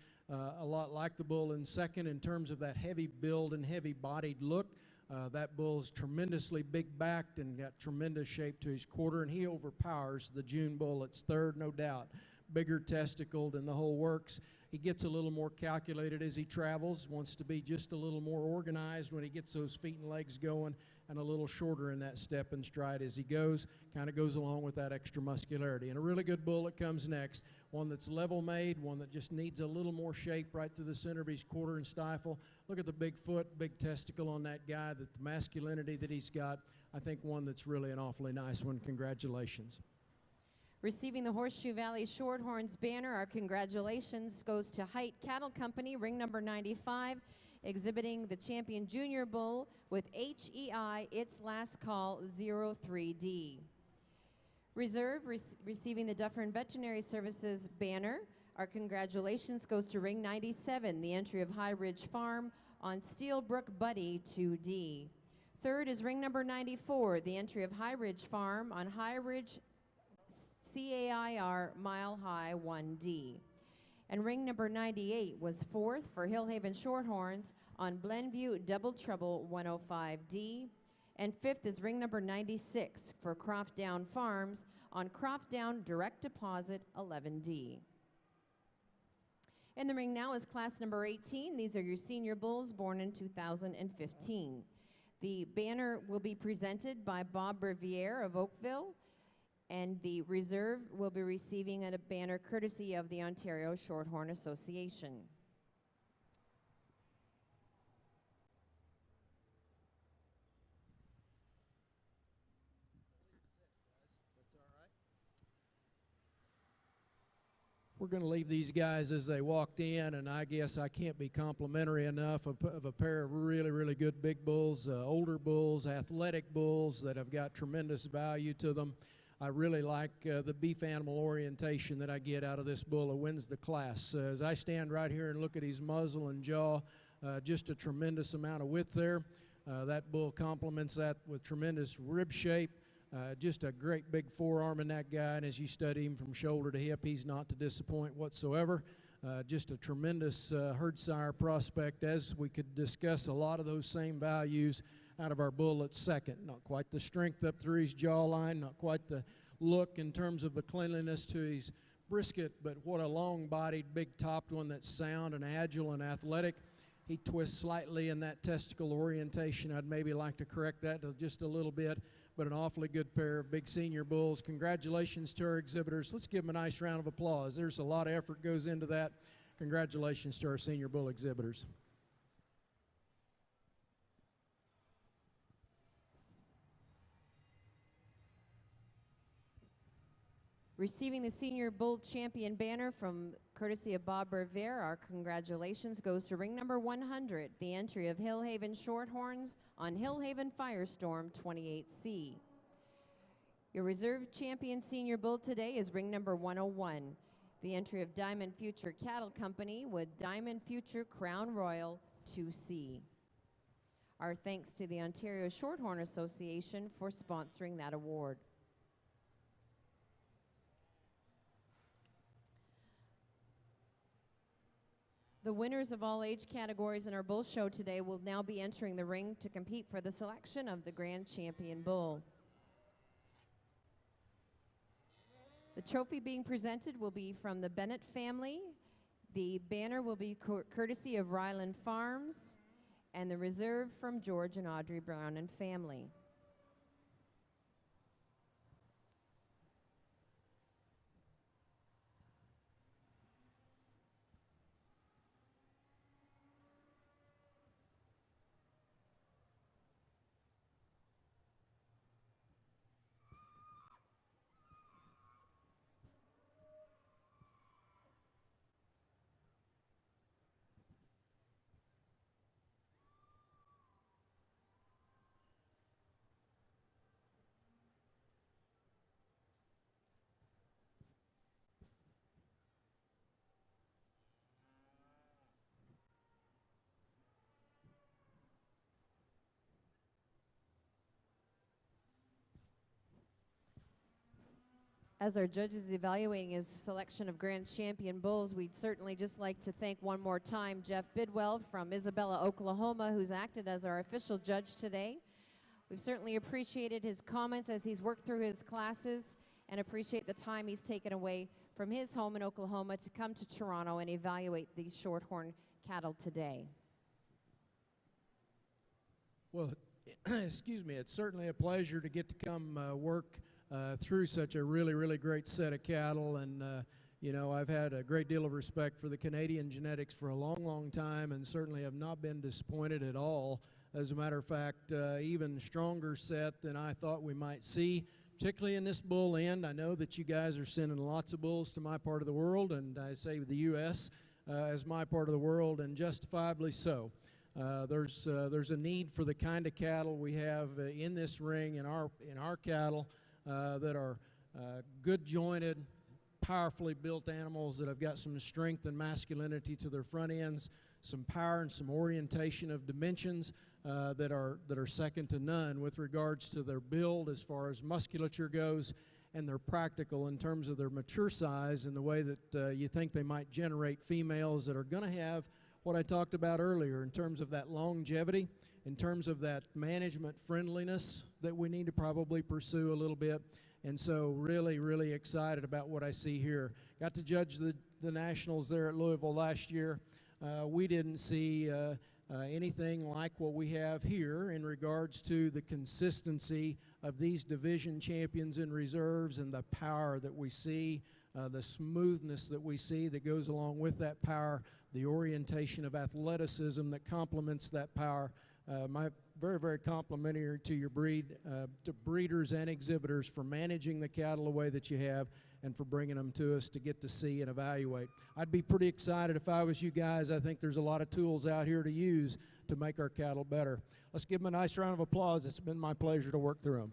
a lot like the bull in second in terms of that heavy build and heavy-bodied look. That bull's tremendously big-backed and got tremendous shape to his quarter, and he overpowers the June bull. It's third, no doubt. Bigger testicled and the whole works. He gets a little more calculated as he travels, wants to be just a little more organized when he gets those feet and legs going, and a little shorter in that step and stride as he goes. Kind of goes along with that extra muscularity. And a really good bull that comes next, one that's level-made, one that just needs a little more shape right through the center of his quarter and stifle. Look at the big foot, big testicle on that guy, the masculinity that he's got. I think one that's really an awfully nice one. Congratulations. Receiving the Horseshoe Valley Shorthorns banner, our congratulations goes to Height Cattle Company, ring number 95, exhibiting the champion junior bull with HEI, its last call, 03D. Reserve, receiving the Dufferin Veterinary Services banner, our congratulations goes to ring 97, the entry of High Ridge Farm on Steelbrook Buddy 2D. Third is ring number 94, the entry of High Ridge Farm on High Ridge CAIR Mile High 1D. And ring number 98 was fourth for Hillhaven Shorthorns on Glenview Double Trouble 105D. And fifth is ring number 96 for Croftdown Farms on Croftdown Direct Deposit 11D. In the ring now is class number 18. These are your senior bulls born in 2015. The banner will be presented by Bob Brevier of Oakville, and the reserve will be receiving a banner courtesy of the Ontario Shorthorn Association. We're going to leave these guys as they walked in, and I guess I can't be complimentary enough of a pair of really, really good big bulls, older bulls, athletic bulls that have got tremendous value to them. I really like the beef animal orientation that I get out of this bull who wins the class. As I stand right here and look at his muzzle and jaw, just a tremendous amount of width there. That bull complements that with tremendous rib shape. Just a great big forearm in that guy, and as you study him from shoulder to hip, he's not to disappoint whatsoever. Just a tremendous herd sire prospect, as we could discuss a lot of those same values out of our bull at second. Not quite the strength up through his jawline, not quite the look in terms of the cleanliness to his brisket, but what a long-bodied, big-topped one that's sound and agile and athletic. He twists slightly in that testicle orientation. I'd maybe like to correct that just a little bit, but an awfully good pair of big senior bulls. Congratulations to our exhibitors. Let's give them a nice round of applause. There's a lot of effort goes into that. Congratulations to our senior bull exhibitors. Receiving the Senior Bull Champion banner from courtesy of Bob Brevier, our congratulations goes to ring number 100, the entry of Hillhaven Shorthorns on Hillhaven Firestorm 28C. Your reserve champion senior bull today is ring number 101, the entry of Diamond Future Cattle Company with Diamond Future Crown Royal 2C. Our thanks to the Ontario Shorthorn Association for sponsoring that award. The winners of all age categories in our bull show today will now be entering the ring to compete for the selection of the Grand Champion Bull. The trophy being presented will be from the Bennett family. The banner will be courtesy of Ryland Farms, and the reserve from George and Audrey Brown and family. As our judge is evaluating his selection of Grand Champion bulls, we'd certainly just like to thank one more time Jeff Bidwell from Isabella, Oklahoma, who's acted as our official judge today. We've certainly appreciated his comments as he's worked through his classes and appreciate the time he's taken away from his home in Oklahoma to come to Toronto and evaluate these Shorthorn cattle today. Well, excuse me, it's certainly a pleasure to get to come work through such a really, really great set of cattle. And, you know, I've had a great deal of respect for the Canadian genetics for a long, long time, and certainly have not been disappointed at all. As a matter of fact, even stronger set than I thought we might see, particularly in this bull end. I know that you guys are sending lots of bulls to my part of the world, and I say the U.S. As my part of the world, and justifiably so. There's a need for the kind of cattle we have in this ring in our cattle that are good jointed, powerfully built animals that have got some strength and masculinity to their front ends, some power and some orientation of dimensions that are second to none with regards to their build as far as musculature goes, and they're practical in terms of their mature size and the way that you think they might generate females that are going to have what I talked about earlier in terms of that longevity, in terms of that management friendliness that we need to probably pursue a little bit. And so really, really excited about what I see here. Got to judge the Nationals there at Louisville last year. We didn't see anything like what we have here in regards to the consistency of these division champions in reserves and the power that we see, the smoothness that we see that goes along with that power, the orientation of athleticism that complements that power. My very, very complimentary to your breed, to breeders and exhibitors for managing the cattle the way that you have and for bringing them to us to get to see and evaluate. I'd be pretty excited if I was you guys. I think there's a lot of tools out here to use to make our cattle better. Let's give them a nice round of applause. It's been my pleasure to work through them.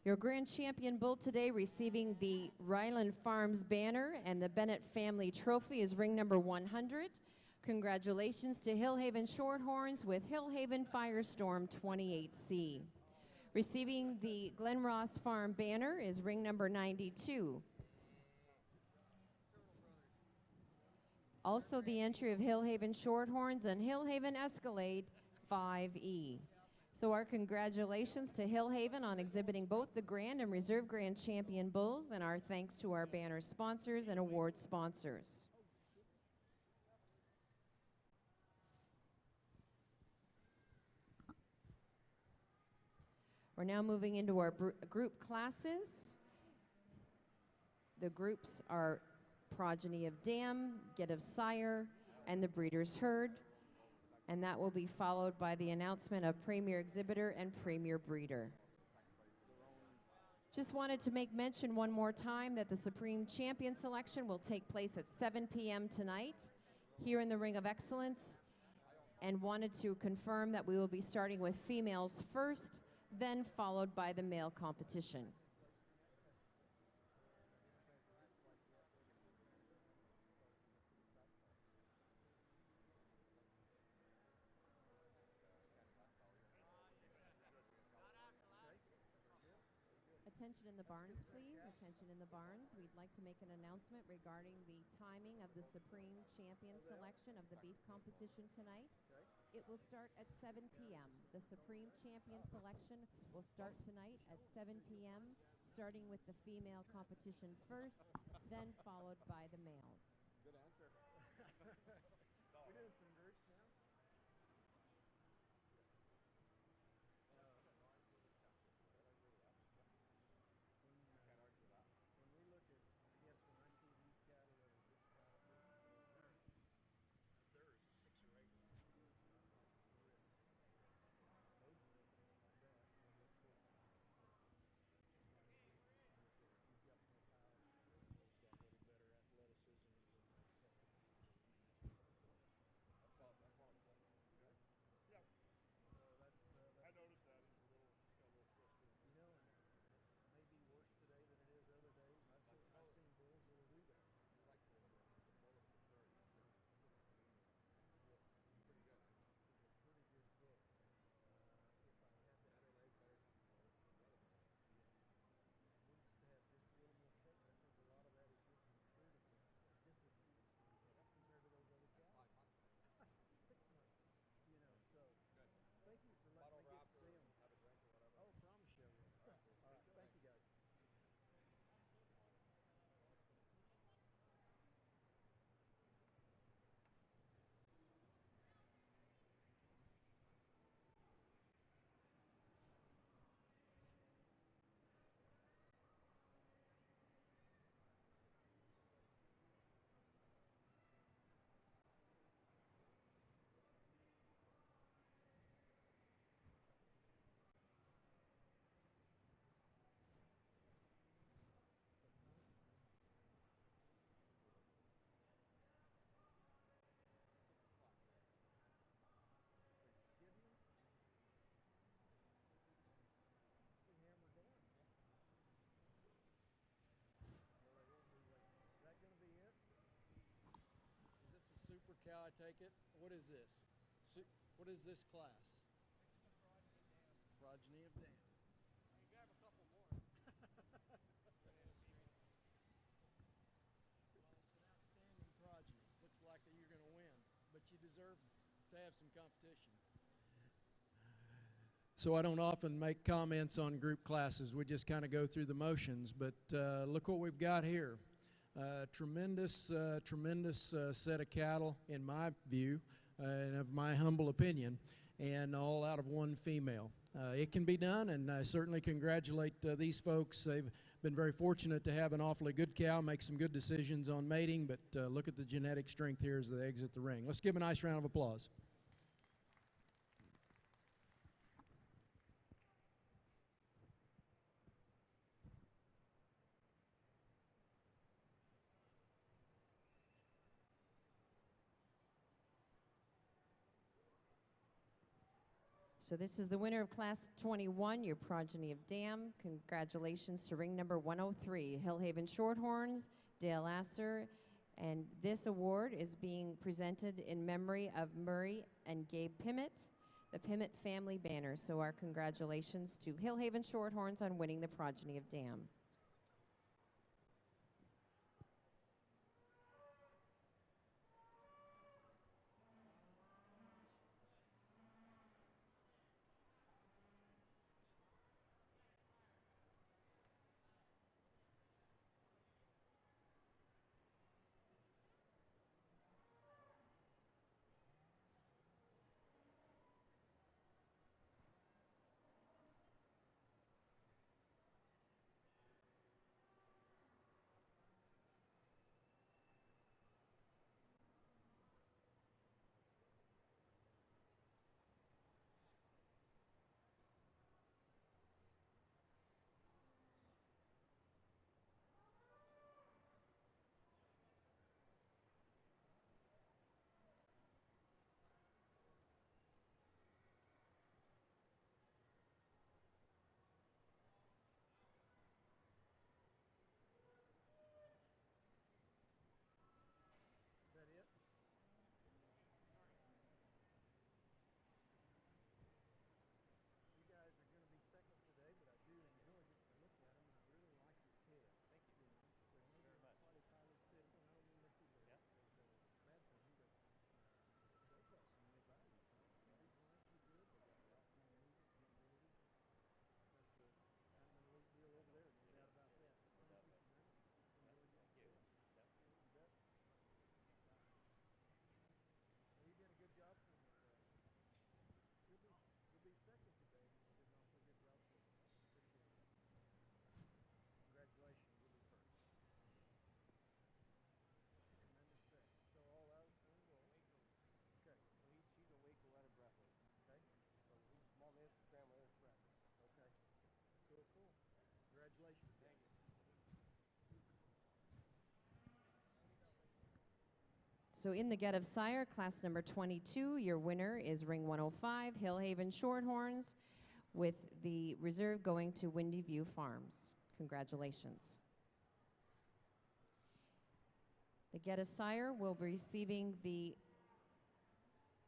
Your Grand Champion bull today receiving the Ryland Farms banner and the Bennett Family Trophy is ring number 100. Congratulations to Hillhaven Shorthorns with Hillhaven Firestorm 28C. Receiving the Glen Ross Farm banner is ring number 92. Also the entry of Hillhaven Shorthorns and Hillhaven Escalade 5E. So our congratulations to Hillhaven on exhibiting both the Grand and Reserve Grand Champion bulls, and our thanks to our banner sponsors and award sponsors. We're now moving into our group classes. The groups are Progeny of Dam, Get of Sire, and the Breeder's Herd. And that will be followed by the announcement of Premier Exhibitor and Premier Breeder. Just wanted to make mention one more time that the Supreme Champion selection will take place at 7 p.m. tonight here in the Ring of Excellence, and wanted to confirm that we will be starting with females first, then followed by the male competition. Attention in the barns, please. Attention in the barns. We'd like to make an announcement regarding the timing of the Supreme Champion selection of the beef competition tonight. It will start at 7 p.m. The Supreme Champion selection will start tonight at 7 p.m., starting with the female competition first, then followed by the males. Good answer. We're doing some groups now. I take it. What is this? What is this class? Progeny of Dan. You can have a couple more. Well, it's an outstanding progeny. Looks like that you're going to win, but you deserve to have some competition. So I don't often make comments on group classes. We just kind of go through the motions, but look what we've got here. Tremendous set of cattle, in my view, and of my humble opinion, and all out of one female. It can be done, and I certainly congratulate these folks. They've been very fortunate to have an awfully good cow, make some good decisions on mating, but look at the genetic strength here as they exit the ring. Let's give a nice round of applause. So this is the winner of Class 21, your Progeny of Dam. Congratulations to ring number 103, Hillhaven Shorthorns, Dale Asser. And this award is being presented in memory of Murray and Gabe Pimmett, the Pimmett family banner. So our congratulations to Hillhaven Shorthorns on winning the Progeny of Dam. Congratulations. So in the Get of Sire, class number 22, your winner is ring 105, Hillhaven Shorthorns, with the reserve going to Windy View Farms. Congratulations. The Get of Sire will be receiving the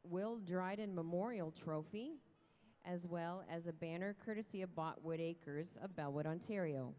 Will Dryden Memorial Trophy, as well as a banner courtesy of Botwood Acres of Bellwood, Ontario.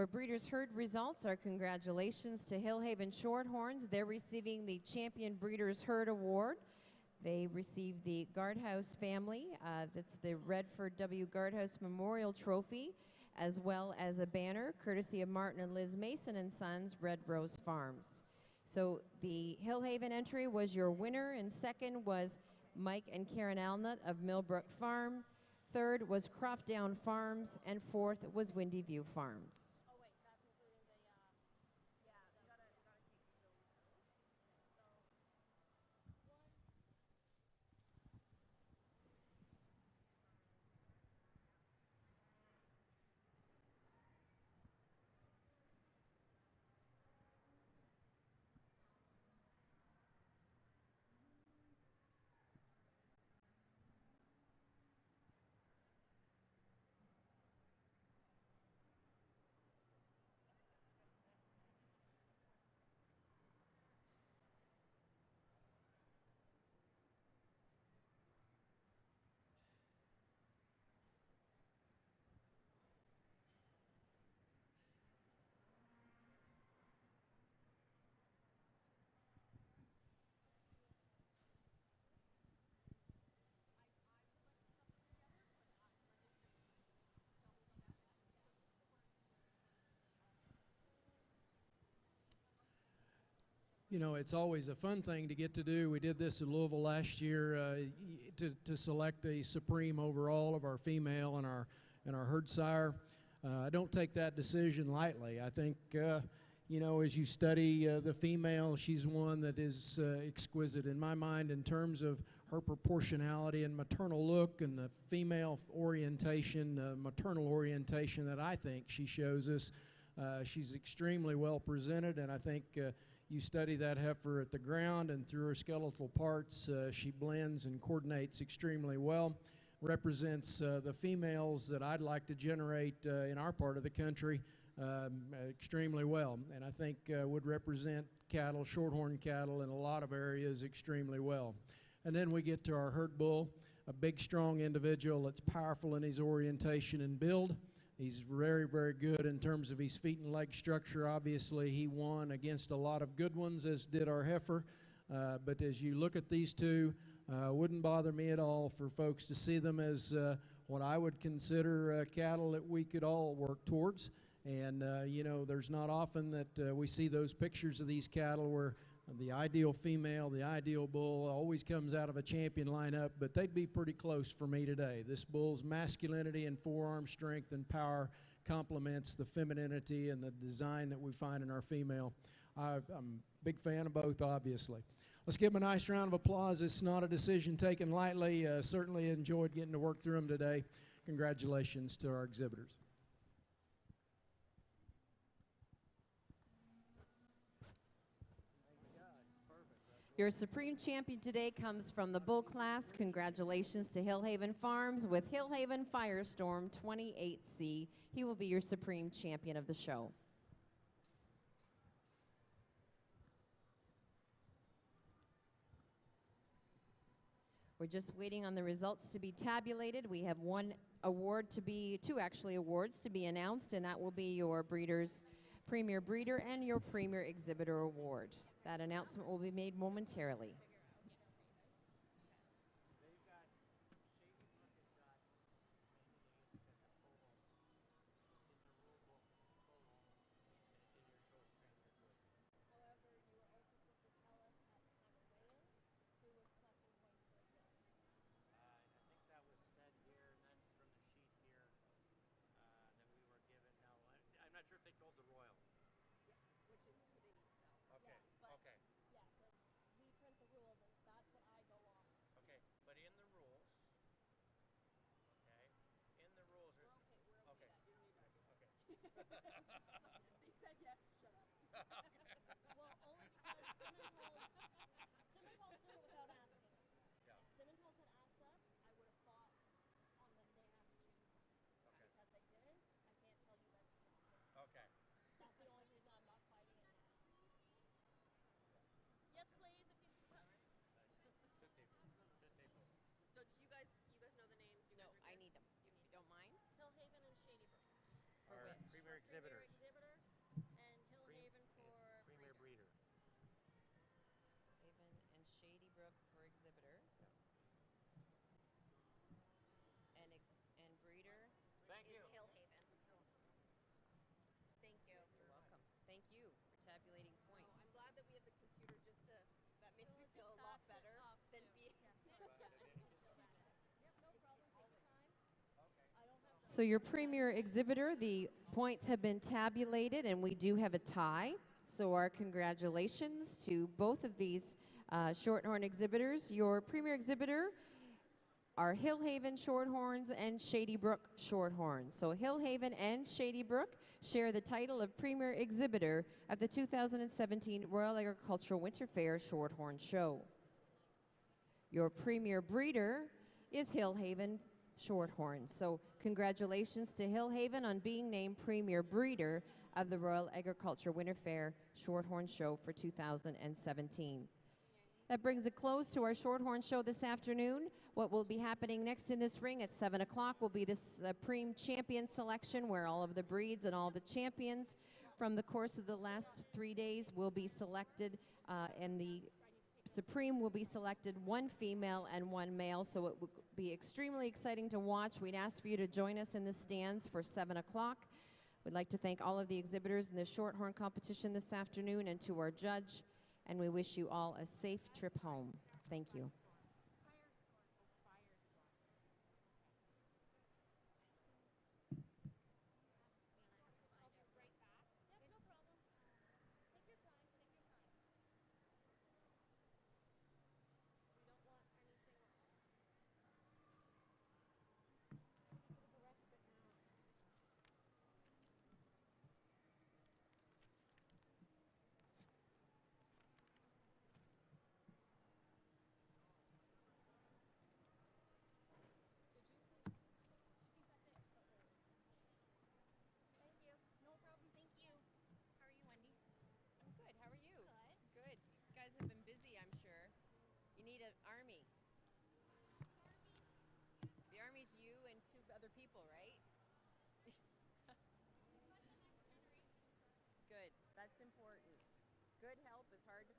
Your Breeders' Herd results are congratulations to Hillhaven Shorthorns. They're receiving the Champion Breeders' Herd Award. They received the Guardhouse family. That's the Redford W. Guardhouse Memorial Trophy, as well as a banner courtesy of Martin and Liz Mason and Sons, Red Rose Farms. So the Hillhaven entry was your winner, and second was Mike and Karen Alnut of Millbrook Farm. Third was Croftdown Farms, and fourth was Windy View Farms. You know, it's always a fun thing to get to do. We did this in Louisville last year to select a supreme overall of our female and our herd sire. I don't take that decision lightly. I think, you know, as you study the female, she's one that is exquisite in my mind in terms of her proportionality and maternal look and the female orientation, maternal orientation that I think she shows us. She's extremely well presented, and I think you study that heifer at the ground and through her skeletal parts, she blends and coordinates extremely well. Represents the females that I'd like to generate in our part of the country extremely well, and I think would represent cattle, shorthorn cattle in a lot of areas extremely well. And then we get to our herd bull, a big, strong individual that's powerful in his orientation and build. He's very, very good in terms of his feet and leg structure. Obviously, he won against a lot of good ones, as did our heifer. But as you look at these two, wouldn't bother me at all for folks to see them as what I would consider cattle that we could all work towards. And, you know, there's not often that we see those pictures of these cattle where the ideal female, the ideal bull always comes out of a champion lineup, but they'd be pretty close for me today. This bull's masculinity and forearm strength and power complements the femininity and the design that we find in our female. I'm a big fan of both, obviously. Let's give them a nice round of applause. It's not a decision taken lightly. Certainly enjoyed getting to work through them today. Congratulations to our exhibitors. Your Supreme Champion today comes from the bull class. Congratulations to Hillhaven Farms with Hillhaven Firestorm 28C. He will be your Supreme Champion of the show. We're just waiting on the results to be tabulated. We have two awards to be announced, and that will be your Breeders' Premier Breeder and your Premier Exhibitor Award. That announcement will be made momentarily. They said yes, shut up. Well, only because Simmental's did it without asking us. Yeah. If Simmental's had asked us, I would have fought on the they have to choose one. Okay. Because they didn't, I can't tell you guys it's not. Okay. That's the only reason I'm not fighting it now. Yes, please, if you can. So do you guys know the names? No, I need them, if you don't mind. Hillhaven and Shady Brook. For which? Premier exhibitors. So your premier exhibitor, the points have been tabulated, and we do have a tie. So our congratulations to both of these Shorthorn exhibitors. Your premier exhibitor are Hillhaven Shorthorns and Shady Brook Shorthorns. So Hillhaven and Shady Brook share the title of premier exhibitor at the 2017 Royal Agricultural Winter Fair Shorthorn Show. Your premier breeder is Hillhaven Shorthorn. So congratulations to Hillhaven on being named premier breeder of the Royal Agriculture Winter Fair Shorthorn Show for 2017. That brings a close to our Shorthorn Show this afternoon. What will be happening next in this ring at 7 o'clock will be the Supreme Champion selection, where all of the breeds and all the champions from the course of the last 3 days will be selected, and the Supreme will be selected, one female and one male, so it will be extremely exciting to watch. We'd ask for you to join us in the stands for 7 o'clock. We'd like to thank all of the exhibitors in the Shorthorn competition this afternoon, and to our judge, and we wish you all a safe trip home. Thank you. No problem. Thank you. How are you, Wendy? I'm good. How are you? Good. Good. You guys have been busy, I'm sure. You need an army. The army's you and 2 other people, right? Good. That's important. Good help is hard to